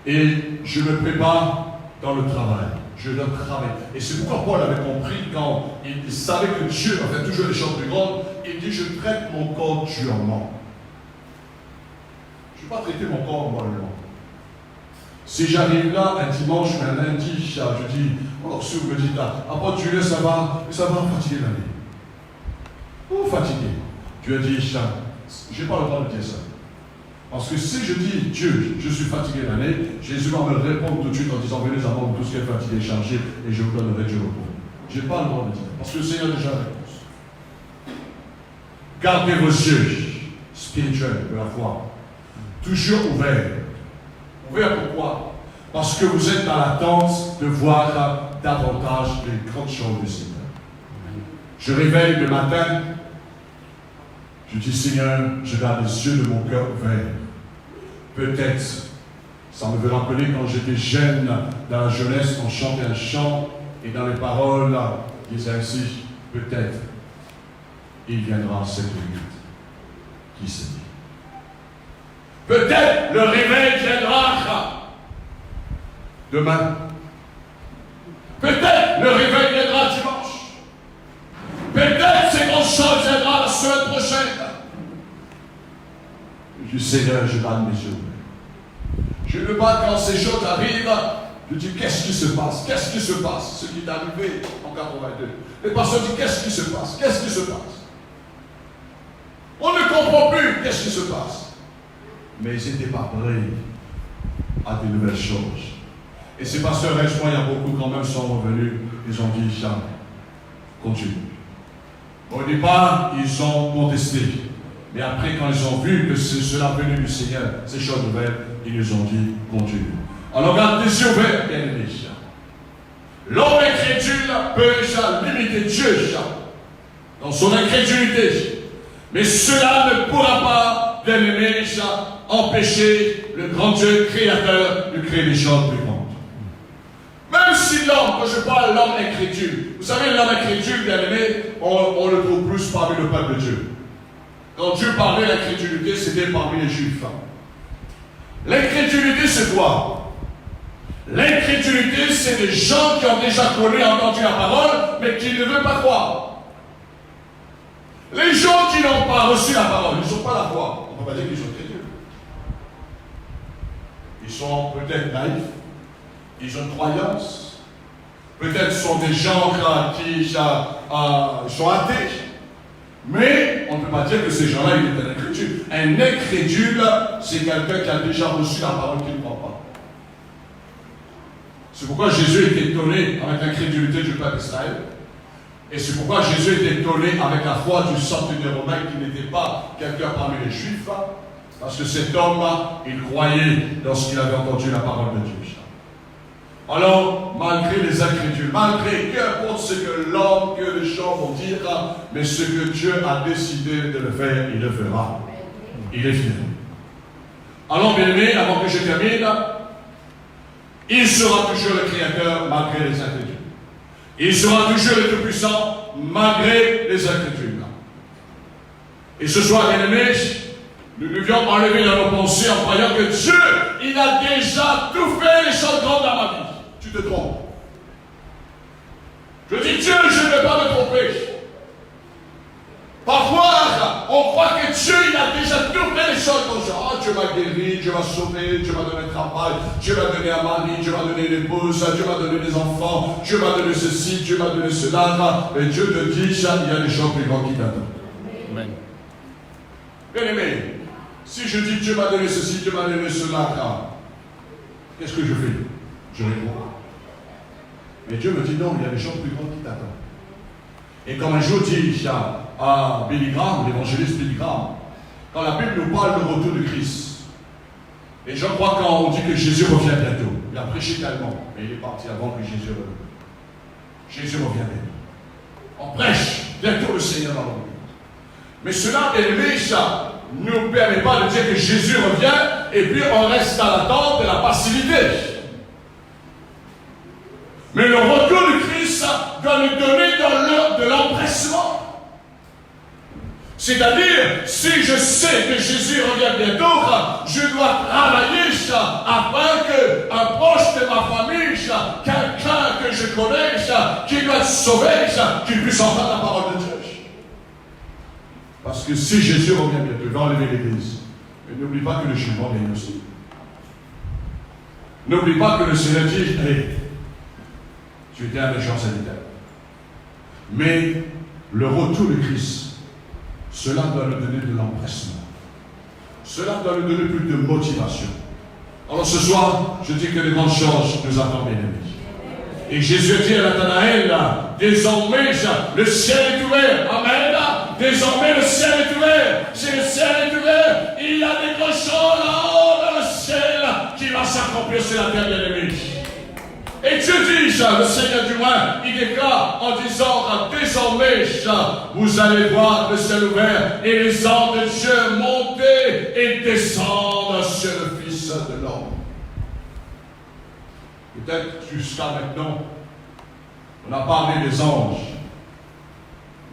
Et je me prépare dans le travail. Je dois travailler. Et c'est pourquoi Paul avait compris, quand il savait que Dieu va faire toujours des choses plus grandes, il dit, je traite mon corps durement. Je ne vais pas traiter mon corps mollement. Si j'arrive là un dimanche ou un lundi, je dis, alors si vous me dites, après Dieu, ça va fatiguer l'année. Vous fatiguer. Dieu a dit, je n'ai pas le droit de dire ça. Parce que si je dis, Dieu, je suis fatigué l'année, Jésus va me répondre tout de suite en disant, venez à moi, tout ce qui est fatigué, chargé, et je vous donnerai du repos. Je n'ai pas le droit de dire. Parce que le Seigneur a déjà la réponse. Gardez vos yeux spirituel de la foi. Toujours ouvert. Ouvert pourquoi? Parce que vous êtes dans l'attente de voir davantage les grandes choses du Seigneur. Je réveille le matin, je dis Seigneur, je garde les yeux de mon cœur ouverts. Peut-être, ça me veut rappeler quand j'étais jeune, dans la jeunesse, on chantait un chant, et dans les paroles, il disait ainsi, peut-être, il viendra cette minute. Qui sait? Peut-être le réveil viendra demain. Peut-être le réveil viendra dimanche. Peut-être ces grandes choses viendront la semaine prochaine. Je dis Seigneur, je garde mes yeux. Je ne veux pas quand ces choses arrivent, je dis qu'est-ce qui se passe? Qu'est-ce qui se passe? Ce qui est arrivé en 82. Les pasteurs disent qu'est-ce qui se passe? Qu'est-ce qui se passe? On ne comprend plus qu'est-ce qui se passe. Mais ils n'étaient pas prêts à de nouvelles choses. Et ces pasteurs, moi, il y a beaucoup quand même sont revenus, ils ont dit, Jean, continue. Au départ, ils ont contesté. Mais après, quand ils ont vu que c'est cela venu du Seigneur, ces choses nouvelles, ils nous ont dit, continue. Alors, garde les yeux ouverts, bien aimés. L'homme incrédule peut limiter Dieu dans son incrédulité. Mais cela ne pourra pas, bien aimés, empêcher le grand Dieu créateur de créer des choses plus grandes. Même si l'homme, quand je parle de l'homme incrédule, vous savez, l'homme incrédule, bien aimé, on le trouve plus parmi le peuple de Dieu. Quand Dieu parlait de l'incrédulité, c'était parmi les Juifs. L'incrédulité, c'est quoi? L'incrédulité, c'est des gens qui ont déjà connu, entendu la parole, mais qui ne veulent pas croire. Les gens qui n'ont pas reçu la parole, ils n'ont pas la foi. On ne peut pas dire qu'ils sont crédules. Ils sont peut-être naïfs, ils ont une croyance, peut-être sont des gens qui sont athées, mais on ne peut pas dire que ces gens-là, ils étaient incrédules. Un incrédule, c'est quelqu'un qui a déjà reçu la parole qu'il ne croit pas. C'est pourquoi Jésus était étonné avec l'incrédulité du peuple d'Israël. Et c'est pourquoi Jésus était étonné avec la foi du centenier romain qui n'était pas quelqu'un parmi les Juifs. Parce que cet homme, il croyait lorsqu'il avait entendu la parole de Dieu. Alors, malgré les incrédules, malgré qu'importe ce que l'homme, que les gens vont dire, mais ce que Dieu a décidé de le faire, il le fera. Il est fidèle. Alors, bien aimé, avant que je termine, il sera toujours le Créateur malgré les incrédules. Il sera toujours le Tout-Puissant malgré les incrédules. Et ce soir, bien aimé, nous devions enlever dans nos pensées en croyant que Dieu, il a déjà tout fait les choses grandes dans ma vie. Tu te trompes. Je dis Dieu, je ne vais pas me tromper. Parfois, on croit que Dieu, il a déjà tout fait les choses comme ça. Oh, Dieu m'a guéri, Dieu m'a sauvé, Dieu m'a donné un travail, Dieu m'a donné un mari, Dieu m'a donné une épouse, Dieu m'a donné des enfants, Dieu m'a donné ceci, Dieu m'a donné cela. Mais Dieu te dit, il y a des choses plus grandes qui t'attendent. Amen. Bien aimé, si je dis Dieu m'a donné ceci, Dieu m'a donné cela, qu'est-ce que je fais? Je réponds. Mais Dieu me dit non, il y a des choses plus grandes qui t'attendent. Et comme un jour dit à Billy Graham, l'évangéliste Billy Graham, quand la Bible nous parle du retour de Christ, et je crois quand on dit que Jésus revient bientôt, il a prêché tellement, mais il est parti avant que Jésus revienne. Jésus revient bientôt. On prêche bientôt le Seigneur dans le monde. Mais cela, bien aimé, ça ne nous permet pas de dire que Jésus revient et puis on reste à l'attente de la passivité. Mais le retour de Christ doit nous donner de l'empressement. C'est-à-dire, si je sais que Jésus revient bientôt, je dois travailler afin qu'un proche de ma famille, quelqu'un que je connais, qui doit être sauvé, qu'il puisse entendre la parole de Dieu. Parce que si Jésus revient bientôt, il va enlever l'Église. Mais n'oublie pas que le jugement vient aussi. N'oublie pas que le Seigneur dit, hey, tu étais un méchant sanitaire. Mais le retour de Christ, cela doit nous donner de l'empressement. Cela doit nous donner plus de motivation. Alors ce soir, je dis que les grandes choses nous attendent, bien aimés. Et Jésus dit à Nathanaël, désormais le ciel est ouvert. Amen. Désormais le ciel est ouvert. Si le ciel est ouvert, il y a des grandes choses là-haut dans le ciel qui va s'accomplir sur la terre, bien-aimée. Et Dieu dit, le Seigneur du moins, il déclare en disant, désormais, vous allez voir le ciel ouvert et les anges de Dieu monter et descendre sur le Fils de l'homme. Peut-être jusqu'à maintenant, on a parlé des anges,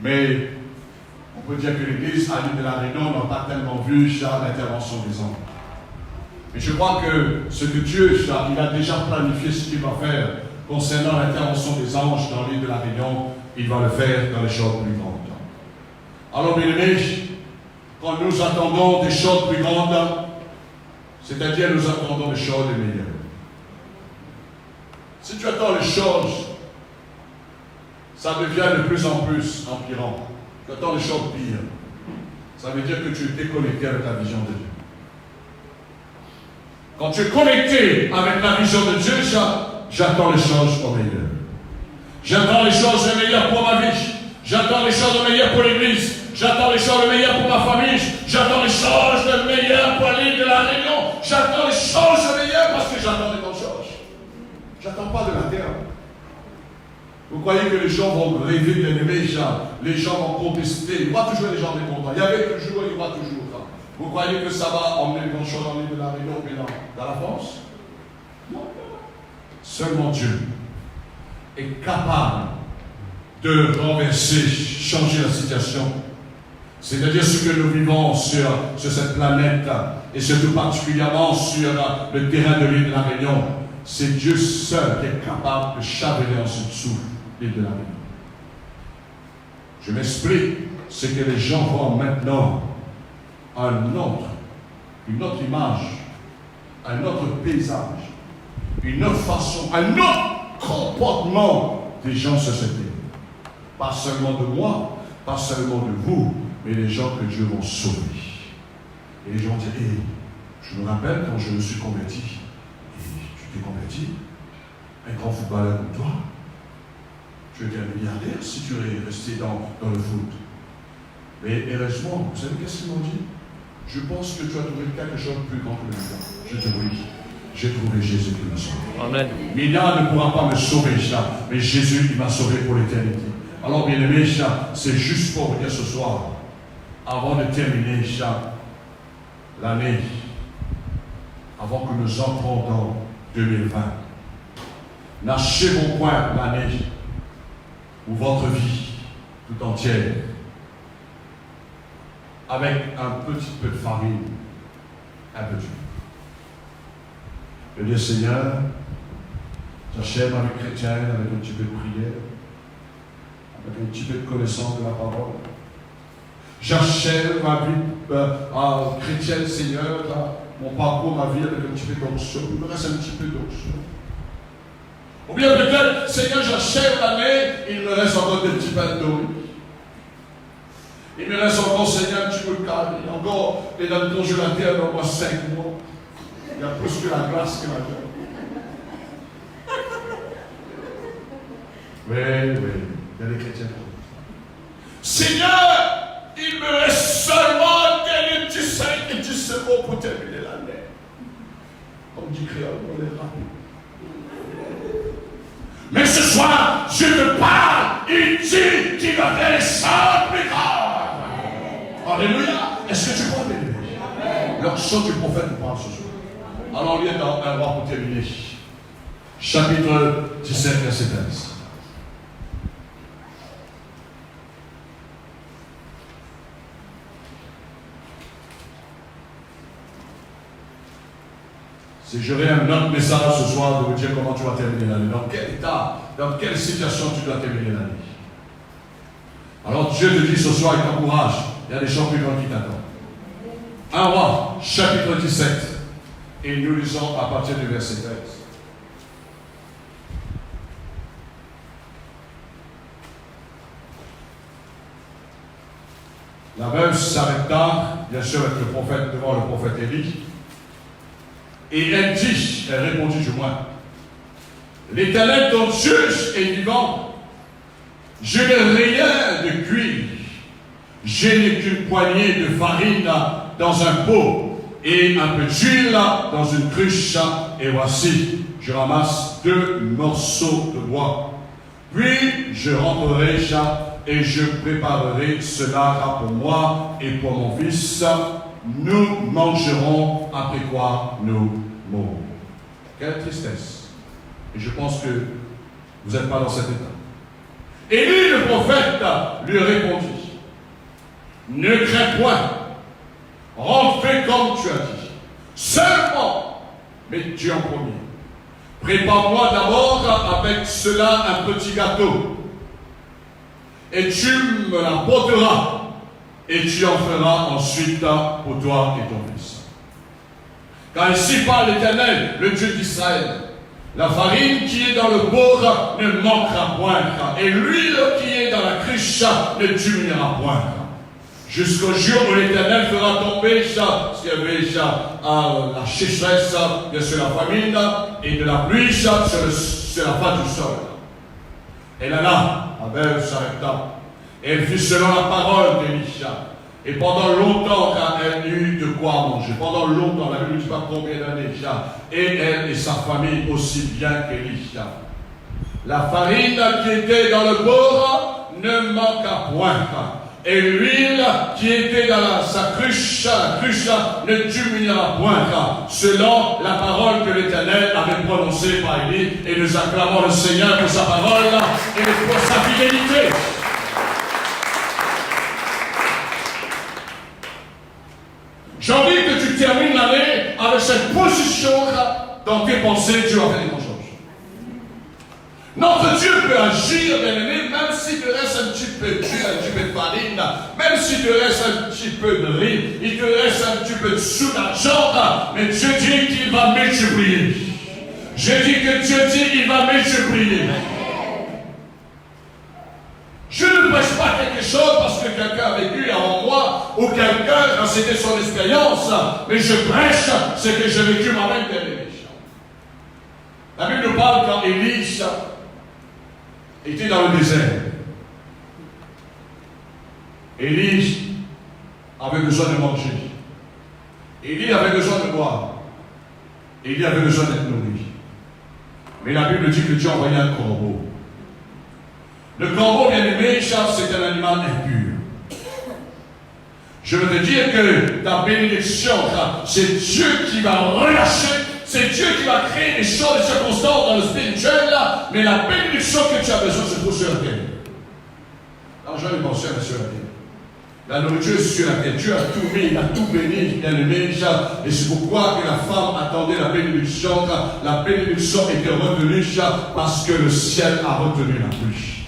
mais on peut dire que l'Église à l'île de la Réunion n'a pas tellement vu l'intervention des anges. Et je crois que ce que Dieu, il a déjà planifié ce qu'il va faire concernant l'intervention des anges dans l'île de la Réunion, il va le faire dans les choses plus grandes. Alors, bien aimés, quand nous attendons des choses plus grandes, c'est-à-dire nous attendons des choses meilleures. Si tu attends les choses, ça devient de plus en plus empirant. Tu attends les choses pires. Ça veut dire que tu es déconnecté avec la vision de Dieu. Quand tu es connecté avec la vision de Dieu, j'attends les choses au meilleur. J'attends les choses au meilleur pour ma vie. J'attends les choses au meilleur pour l'Église. J'attends les choses au meilleur pour ma famille. J'attends les choses au meilleur pour l'île de la Réunion. J'attends les choses au meilleur parce que j'attends les bonnes choses. J'attends pas de la terre. Vous croyez que les gens vont rêver bien aimer, les gens vont contester. Il y aura toujours des gens mécontents. Il y avait toujours, il y aura toujours. Vous croyez que ça va emmener grand chose dans l'île de la Réunion ou dans la France? Non. Seulement Dieu est capable de renverser, changer la situation. C'est-à-dire ce que nous vivons sur cette planète et surtout particulièrement sur le terrain de l'île de la Réunion. C'est Dieu seul qui est capable de chavirer en dessous l'île de la Réunion. Je m'explique, c'est que les gens voient maintenant une autre image, un autre paysage, une autre façon, un autre comportement des gens sur cette terre. Pas seulement de moi, pas seulement de vous, mais les gens que Dieu va sauver. Et les gens disent, hey, je me rappelle quand je me suis converti, tu t'es converti, un grand footballeur comme toi, tu étais un milliardaire si tu es resté dans le foot. Mais heureusement, vous savez qu'est-ce qu'ils m'ont dit? Je pense que tu as trouvé quelque chose de plus grand que le mien. Je te dis, j'ai trouvé Jésus qui m'a sauvé. Amen. Mina ne pourra pas me sauver, mais Jésus qui m'a sauvé pour l'éternité. Alors, bien aimé, c'est juste pour vous dire ce soir, avant de terminer l'année, avant que nous entrons dans 2020, n'achevons point l'année ou votre vie tout entière avec un petit peu de farine, un peu d'huile. Je dis, Seigneur, j'achève ma vie chrétienne avec un petit peu de prière, avec un petit peu de connaissance de la parole. J'achève ma vie chrétienne, Seigneur, mon parcours, ma vie avec un petit peu d'onction. Il me reste un petit peu d'onction. Ou bien peut-être, Seigneur, j'achève l'année, il me reste encore des petits pains d'eau. Il me reste encore, Seigneur, un petit peu de calme. Il y a encore des dans le congélateur dans moi 5 mois. Il y a plus que la glace qui m'a donné. Oui, il y a des chrétiens. Seigneur, il me reste seulement des petits 5 et 10 secondes pour terminer l'année. Comme dit Créole, on est rapide. Mais ce soir, je te parle, il dit qu'il va faire les choses plus grandes. Alléluia. Est-ce que tu crois, bien? L'action du prophète nous parle ce soir. Alors, on vient dans un roi pour terminer. Chapitre 17, verset 13. Si j'aurais un autre message ce soir de vous dire comment tu vas terminer l'année, dans quel état, dans quelle situation tu dois terminer l'année. Alors Dieu te dit ce soir, il t'encourage, il y a des choses plus grandes qui t'attendent. 1 Roi, chapitre 17, et nous lisons à partir du verset 13. La veuve s'arrêta, bien sûr, avec le prophète, devant le prophète Élie. Et elle dit, elle répondit du moins, L'Éternel, ton juge est vivant. Je n'ai rien de cuit. Je n'ai qu'une poignée de farine dans un pot et un peu d'huile dans une cruche. Et voici, je ramasse 2 morceaux de bois. Puis je rentrerai et je préparerai cela pour moi et pour mon fils. Nous mangerons, après quoi nous mourrons. Quelle tristesse. Et je pense que vous n'êtes pas dans cet état. Élie le prophète lui répondit, ne crains point, rentre comme tu as dit, seulement, mais tu en premier. Prépare-moi d'abord avec cela un petit gâteau, et tu me l'apporteras, et tu en feras ensuite pour toi et ton fils. Car ici parle l'Éternel, le Dieu d'Israël. La farine qui est dans le bord ne manquera point, et l'huile qui est dans la cruche ne diminuera point. Jusqu'au jour où l'Éternel fera tomber ce qu'il y avait la sécheresse, bien sûr la famine, et de la pluie sur la face du sol. Et là, Abel s'arrêta. Elle fut selon la parole d'Élisha. Et pendant longtemps, elle eut de quoi manger. Pendant longtemps, la Bible ne dit pas combien d'années. Et elle et sa famille aussi bien qu'Élisha. La farine qui était dans le bord ne manqua point. Et l'huile qui était dans sa cruche, la cruche ne diminuera point. Selon la parole que l'Éternel avait prononcée par Élie. Et nous acclamons le Seigneur pour sa parole et pour sa fidélité. J'ai envie que tu termines l'année avec cette position dans tes pensées. Dieu va faire des grandes choses. Notre Dieu peut agir, bien aimé, même si te reste un petit peu d'huile, un petit peu de farine, même si te reste un petit peu de riz, il te reste un petit peu de sous d'argent, mais Dieu dit qu'il va multiplier. Je dis que Dieu dit qu'il va multiplier. Je ne prêche pas quelque chose parce que quelqu'un a vécu avant moi ou quelqu'un, c'était son expérience, mais je prêche ce que j'ai vécu moi-même bien aimé. La Bible nous parle quand Élie était dans le désert. Élie avait besoin de manger. Élie avait besoin de boire. Élie avait besoin d'être nourri. Mais la Bible dit que Dieu envoyait un corbeau. Le corbeau, bien aimé, c'est un animal impur. Je veux te dire que ta bénédiction, c'est Dieu qui va relâcher, c'est Dieu qui va créer des choses, des circonstances dans le spirituel, mais la bénédiction que tu as besoin se trouve sur la terre. L'argent est bon sur la terre. La nourriture est sur la terre. Dieu a tout mis, il a tout béni, bien aimé, et c'est pourquoi que la femme attendait la bénédiction était retenue parce que le ciel a retenu la pluie.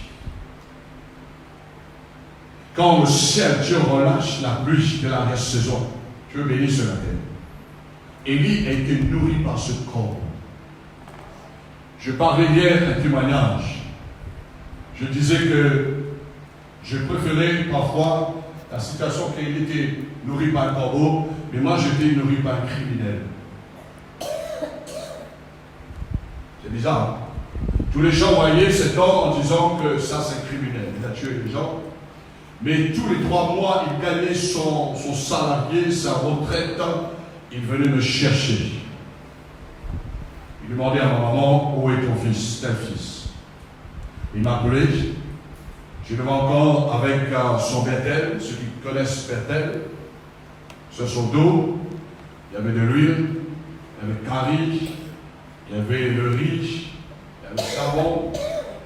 Quand le ciel, Dieu relâche la pluie de l'arrière-saison, Dieu bénit sur la terre. Élie a été nourri par ce corps. Je parlais hier d'un témoignage. Je disais que je préférais parfois la situation qu'Élie était nourri par un corbeau, mais moi j'étais nourri par un criminel. C'est bizarre. Hein? Tous les gens voyaient cet homme en disant que ça c'est un criminel. Il a tué les gens. Mais tous les 3 mois, il gagnait son salarié, sa retraite. Il venait me chercher. Il demandait à ma maman, où est ton fils, tel fils. Il m'a appelé. Je le vois encore avec son Bethel, ceux qui connaissent Bethel. Sur son dos, il y avait de l'huile, il y avait carie, il y avait le riz, il y avait le savon,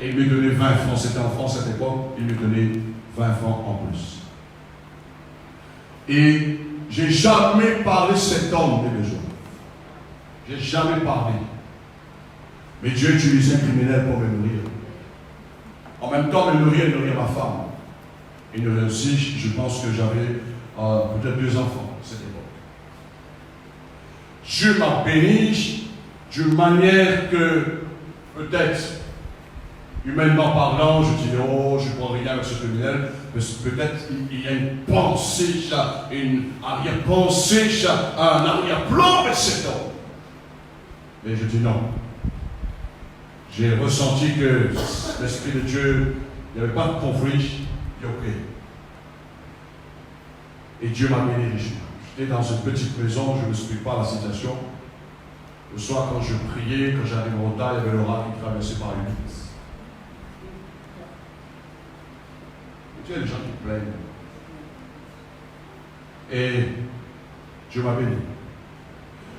et il me donnait 20 francs. C'était en France à cette époque, il me donnait 20 francs en plus. Et j'ai jamais parlé cet homme des besoins. J'ai jamais parlé. Mais Dieu utilisait un criminel pour me nourrir. En même temps, me nourrir et nourrir ma femme. Et nourrir aussi, je pense que j'avais peut-être 2 enfants à cette époque. Dieu m'a béni d'une manière que peut-être humainement parlant, je dis, oh, je ne prends rien avec ce criminel, mais peut-être il y a une pensée, une arrière-pensée, un arrière-plan avec cet homme. Mais je dis non. j'ai ressenti que l'Esprit de Dieu, il n'y avait pas de conflit, ok. Et Dieu m'a béni richement. J'étais dans une petite maison, je ne m'explique pas la situation. Le soir, quand je priais, quand j'arrivais en retard, il y avait l'oracle qui traversait par une vitre. Et tu as des gens qui plaignent. Et Dieu m'a béni.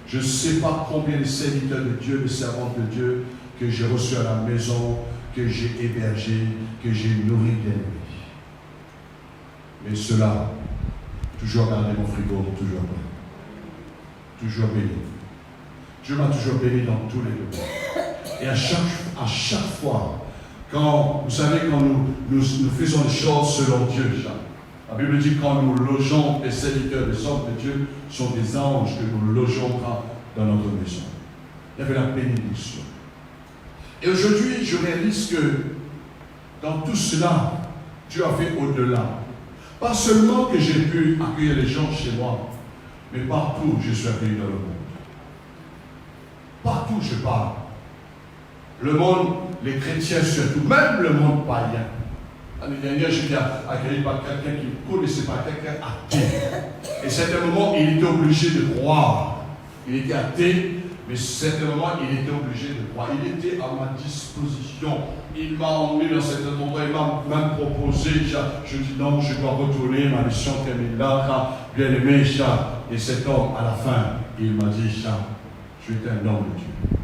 Je ne sais pas combien de serviteurs de Dieu, de servantes de Dieu, que j'ai reçus à la maison, que j'ai hébergé, que j'ai nourri bien-aimé. Mais cela, toujours gardé mon frigo, toujours plein. Toujours béni. Dieu m'a toujours béni dans tous les domaines. Et à chaque fois, quand, vous savez, quand nous faisons les choses selon Dieu, la Bible dit quand nous logeons les serviteurs, les hommes de Dieu sont des anges que nous logeons dans notre maison. Il y avait la bénédiction. Et aujourd'hui, je réalise que dans tout cela, Dieu a fait au-delà. Pas seulement que j'ai pu accueillir les gens chez moi, mais partout je suis accueilli dans le monde. Partout je parle. Le monde, les chrétiens surtout, même le monde païen. L'année dernière, j'étais accueilli par quelqu'un qui ne connaissait pas, quelqu'un athée. Et c'est un moment, il était obligé de croire. Il était athée, mais c'est un moment, il était obligé de croire. Il était à ma disposition. Il m'a emmené dans cet endroit, il m'a même proposé. Je dis non, je dois retourner, ma mission termine là, bien aimé. Et cet homme, à la fin, il m'a dit, je suis un homme de Dieu.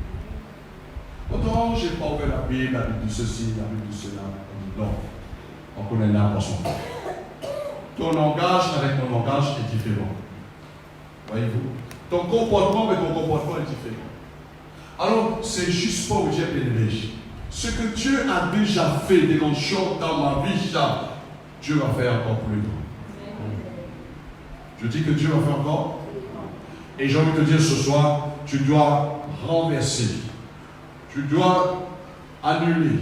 Pourtant, je n'ai pas ouvert la Bible de ceci, la Bible de cela. On dit non. On connaît l'arbre à son frère. Ton langage avec mon langage est différent. Voyez-vous? Ton comportement avec mon comportement est différent. Alors, c'est juste pour vous dire, bien-aimé, ce que Dieu a déjà fait des grandes choses dans ma vie, Dieu va faire encore plus grand. Je dis que Dieu va faire encore. Et j'ai envie de te dire ce soir, tu dois renverser. Tu dois annuler.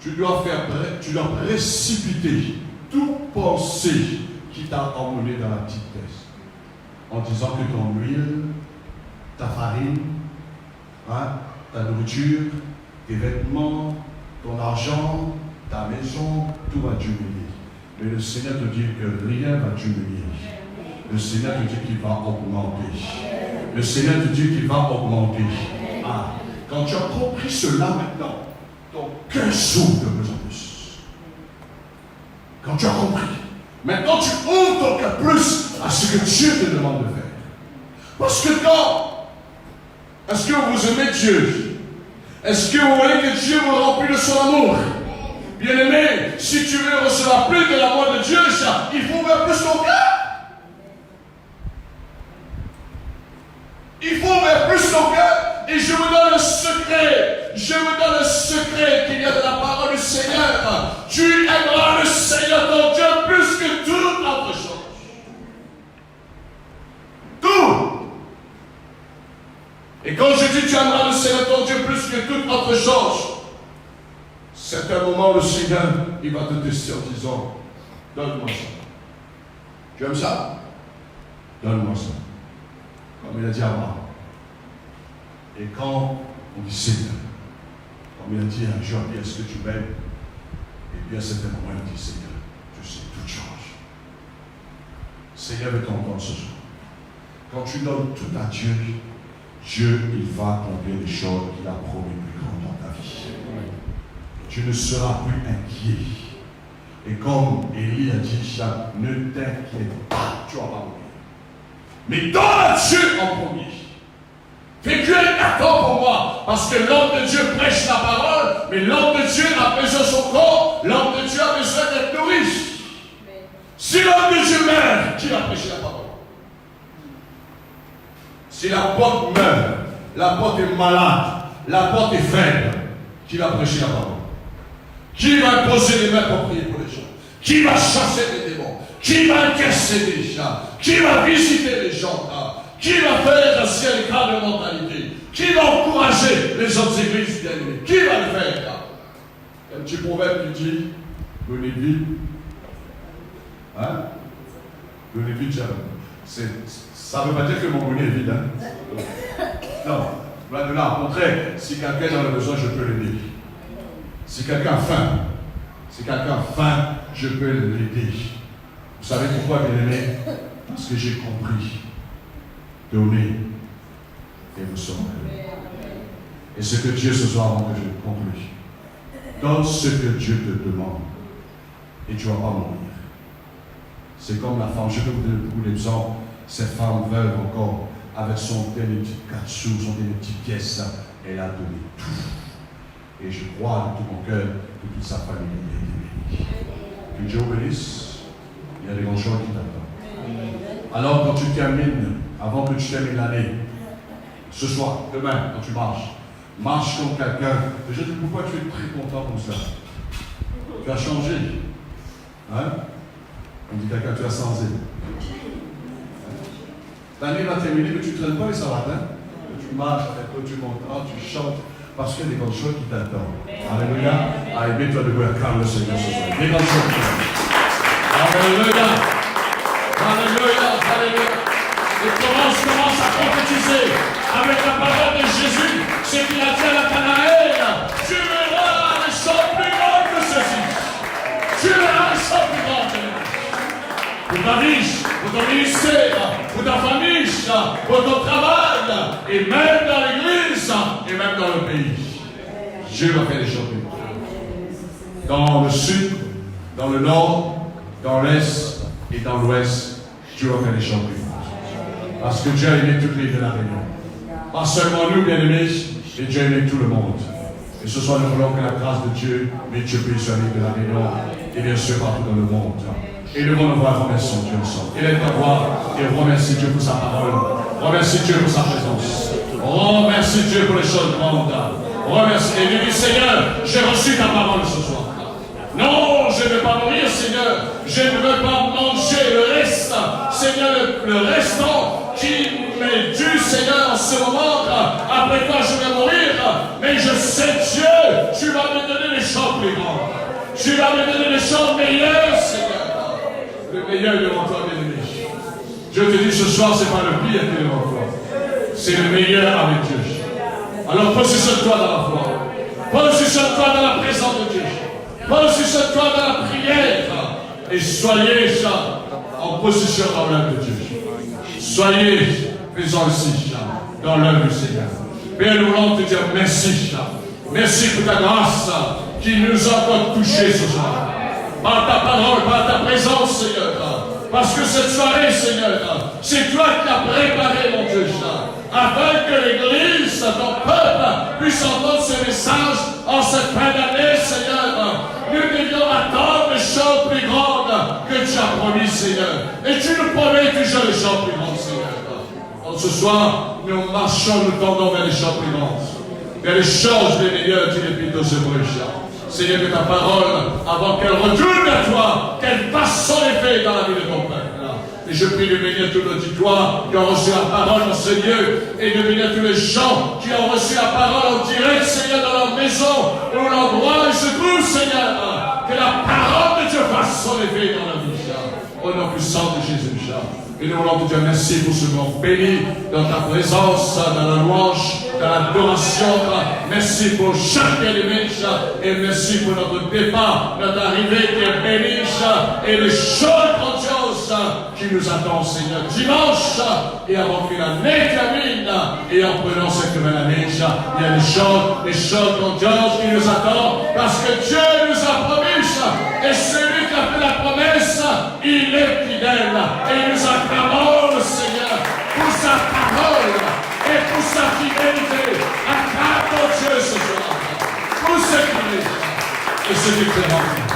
Tu dois précipiter toute pensée qui t'a emmené dans la petitesse. En disant que ton huile, ta farine, ta nourriture, tes vêtements, ton argent, ta maison, tout va diminuer. Mais le Seigneur te dit que rien va diminuer. Le Seigneur te dit qu'il va augmenter. Le Seigneur te dit qu'il va augmenter. Quand tu as compris cela maintenant, ton cœur s'ouvre de plus en plus. Quand tu as compris, maintenant tu ouvres ton cœur plus à ce que Dieu te demande de faire. Parce que est-ce que vous aimez Dieu? Est-ce que vous voyez que Dieu vous remplit de son amour? Bien-aimé, si tu veux recevoir plus de l'amour de Dieu, il faut ouvrir plus ton cœur. Il faut ouvrir plus ton cœur. Et je vous donne le secret. Je vous donne le secret qu'il y a de la parole du Seigneur. Tu aimeras le Seigneur ton Dieu plus que toute autre chose. Tout. Et quand je dis tu aimeras le Seigneur ton Dieu plus que toute autre chose, c'est un moment où le Seigneur, il va te tester en disant, donne-moi ça. Tu aimes ça? Donne-moi ça. Comme il a dit à moi. Et quand on dit Seigneur, comme il a dit à Jean, est-ce que tu m'aimes? Et bien à cet moment, il dit Seigneur, je sais, tout change. Seigneur veut t'entendre ce soir. Quand tu donnes tout à Dieu, Dieu, il va accomplir des choses qu'il a promis plus grandes dans ta vie. Tu ne seras plus inquiet. Et comme Élie a dit, ne t'inquiète pas, tu vas pas mourir. Mais donne à Dieu en premier. Fais Dieu est d'accord pour moi, parce que l'homme de Dieu prêche la parole, mais l'homme de Dieu a besoin de son corps, l'homme de Dieu a besoin d'être nourri. Si l'homme de Dieu meurt, qui va prêcher la parole? Si la porte meurt, la porte est malade, la porte est faible, qui va prêcher la parole? Qui va poser les mains pour prier pour les gens? Qui va chasser les démons? Qui va intercéder les gens? Qui va visiter les gens? Qui va faire un ciel cadre de mentalité? Qui va encourager les autres églises bien-aimées? Qui va le faire? Un petit proverbe qui dit, venez vite. Venez vite, ça ne veut pas dire que mon bonnet est vide. Non. Loin de là. Au contraire, si quelqu'un est dans le besoin, je peux l'aider. Si quelqu'un a faim, je peux l'aider. Vous savez pourquoi, bien-aimé? Parce que j'ai compris. Donnez et vous serez. Et ce que Dieu ce soir, avant que je conclue, donne ce que Dieu te demande et tu vas pas mourir. C'est comme la femme, je peux vous donner beaucoup d'exemples. Cette femme veuve encore, avec son dernier petit 4 sous, son dernier petit pièce, elle a donné tout. Et je crois de tout mon cœur que toute sa famille est bénie. Que Dieu vous bénisse. Il y a des grandes choses qui t'attendent. Alors quand tu termines, avant que tu termines l'année, ce soir, demain, quand tu marche comme quelqu'un. Je te dis pourquoi tu es très content comme ça. Tu as changé. Hein? On dit quelqu'un, tu as changé. L'année va terminer, mais tu ne traînes pas les sabatins. Tu marches avec toi, tu montes, tu chantes, parce qu'il y a des grandes choses qui t'attendent. Alléluia. Aimez-toi de vous acclamer le Seigneur ce soir. Des grandes choses qui t'attendent. Alléluia. Alléluia. Alléluia. Et commence à prophétiser avec la parole de Jésus. C'est qu'il a dit à la Canaëlle, tu verras les choses plus grandes que ceci. Tu verras les choses plus grandes que ceci. Pour ta vie, pour ton ministère, pour ta famille, pour ton travail, et même dans l'église, et même dans le pays. Dieu va faire les choses plus grandes. Dans le sud, dans le nord, dans l'est et dans l'ouest, Dieu va faire les choses plus grandes. Parce que Dieu a aimé toutes les de la Réunion. Pas seulement nous, bien-aimés, mais Dieu a aimé tout le monde. Et ce soir, nous voulons que la grâce de Dieu, mais Dieu puisse sur l'île de la Réunion, et bien sûr partout dans le monde. Et nous allons voir remercier Dieu ensemble. Il est à voir et remercie Dieu pour sa parole. Remercie Dieu pour sa présence. Remercie Dieu pour les choses grandes. Remercie. Et lui dit, Seigneur, j'ai reçu ta parole ce soir. Non, je ne veux pas mourir, Seigneur. Je ne veux pas manger le reste. Seigneur, le restant qui m'est dû, Seigneur, en ce moment. Après toi, je vais mourir. Mais je sais, Dieu, tu vas me donner les choses plus grandes. Tu vas me donner les choses meilleures, Seigneur. Le meilleur devant toi, bien-aimé. Je te dis ce soir, ce n'est pas le pire qui est devant toi. C'est le meilleur avec Dieu. Alors positionne-toi dans la foi. Positionne-toi dans la présence de Dieu. Positionne-toi dans la prière. Et soyez en position dans l'œuvre de Dieu. Soyez faisant ici dans l'œuvre du Seigneur. Père, nous voulons te dire merci. Merci pour ta grâce qui nous a encore touchés ce soir. Par ta parole, par ta présence, Seigneur. Parce que cette soirée, Seigneur, c'est toi qui l'as préparée, mon Dieu, afin que l'Église, ton peuple, puisse entendre ce message en cette fin d'année, Seigneur. Nous devions attendre les choses plus grandes que tu as promis, Seigneur. Et tu nous promets toujours les choses plus grandes, Seigneur. Donc ce soir, nous marchons, nous tendons vers les choses plus grandes. Vers les choses les meilleures qui les de ce brûche. Seigneur, que ta parole, avant qu'elle retourne à toi, qu'elle fasse son effet dans la vie de ton peuple. Et je prie de bénir tout l'auditoire qui a reçu la parole dans ce lieu, et de bénir tous les gens qui ont reçu la parole en direct, Seigneur, dans leur maison, ou l'endroit où ils se trouvent, Seigneur. Que la parole de Dieu fasse son effet dans la vie. Au nom puissant de Jésus. Et nous voulons te dire merci pour ce moment béni dans ta présence, dans la louange, dans l'adoration. Merci pour chaque bien-aimé et merci pour notre départ, notre arrivée qui est bénie et les choses grandioses qui nous attendent, Seigneur, dimanche et avant que l'année termine et en prenant cette nouvelle année, il y a des choses grandioses qui nous attendent parce que Dieu nous a promis et celui qui a fait la promesse, il est fidèle et il nous acclamons, Seigneur, pour sa parole et pour sa fidélité. Acclame Dieu ce soir pour ce qu'il est et ce qu'il fait remplir.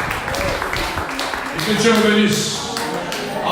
Et que Dieu vous bénisse.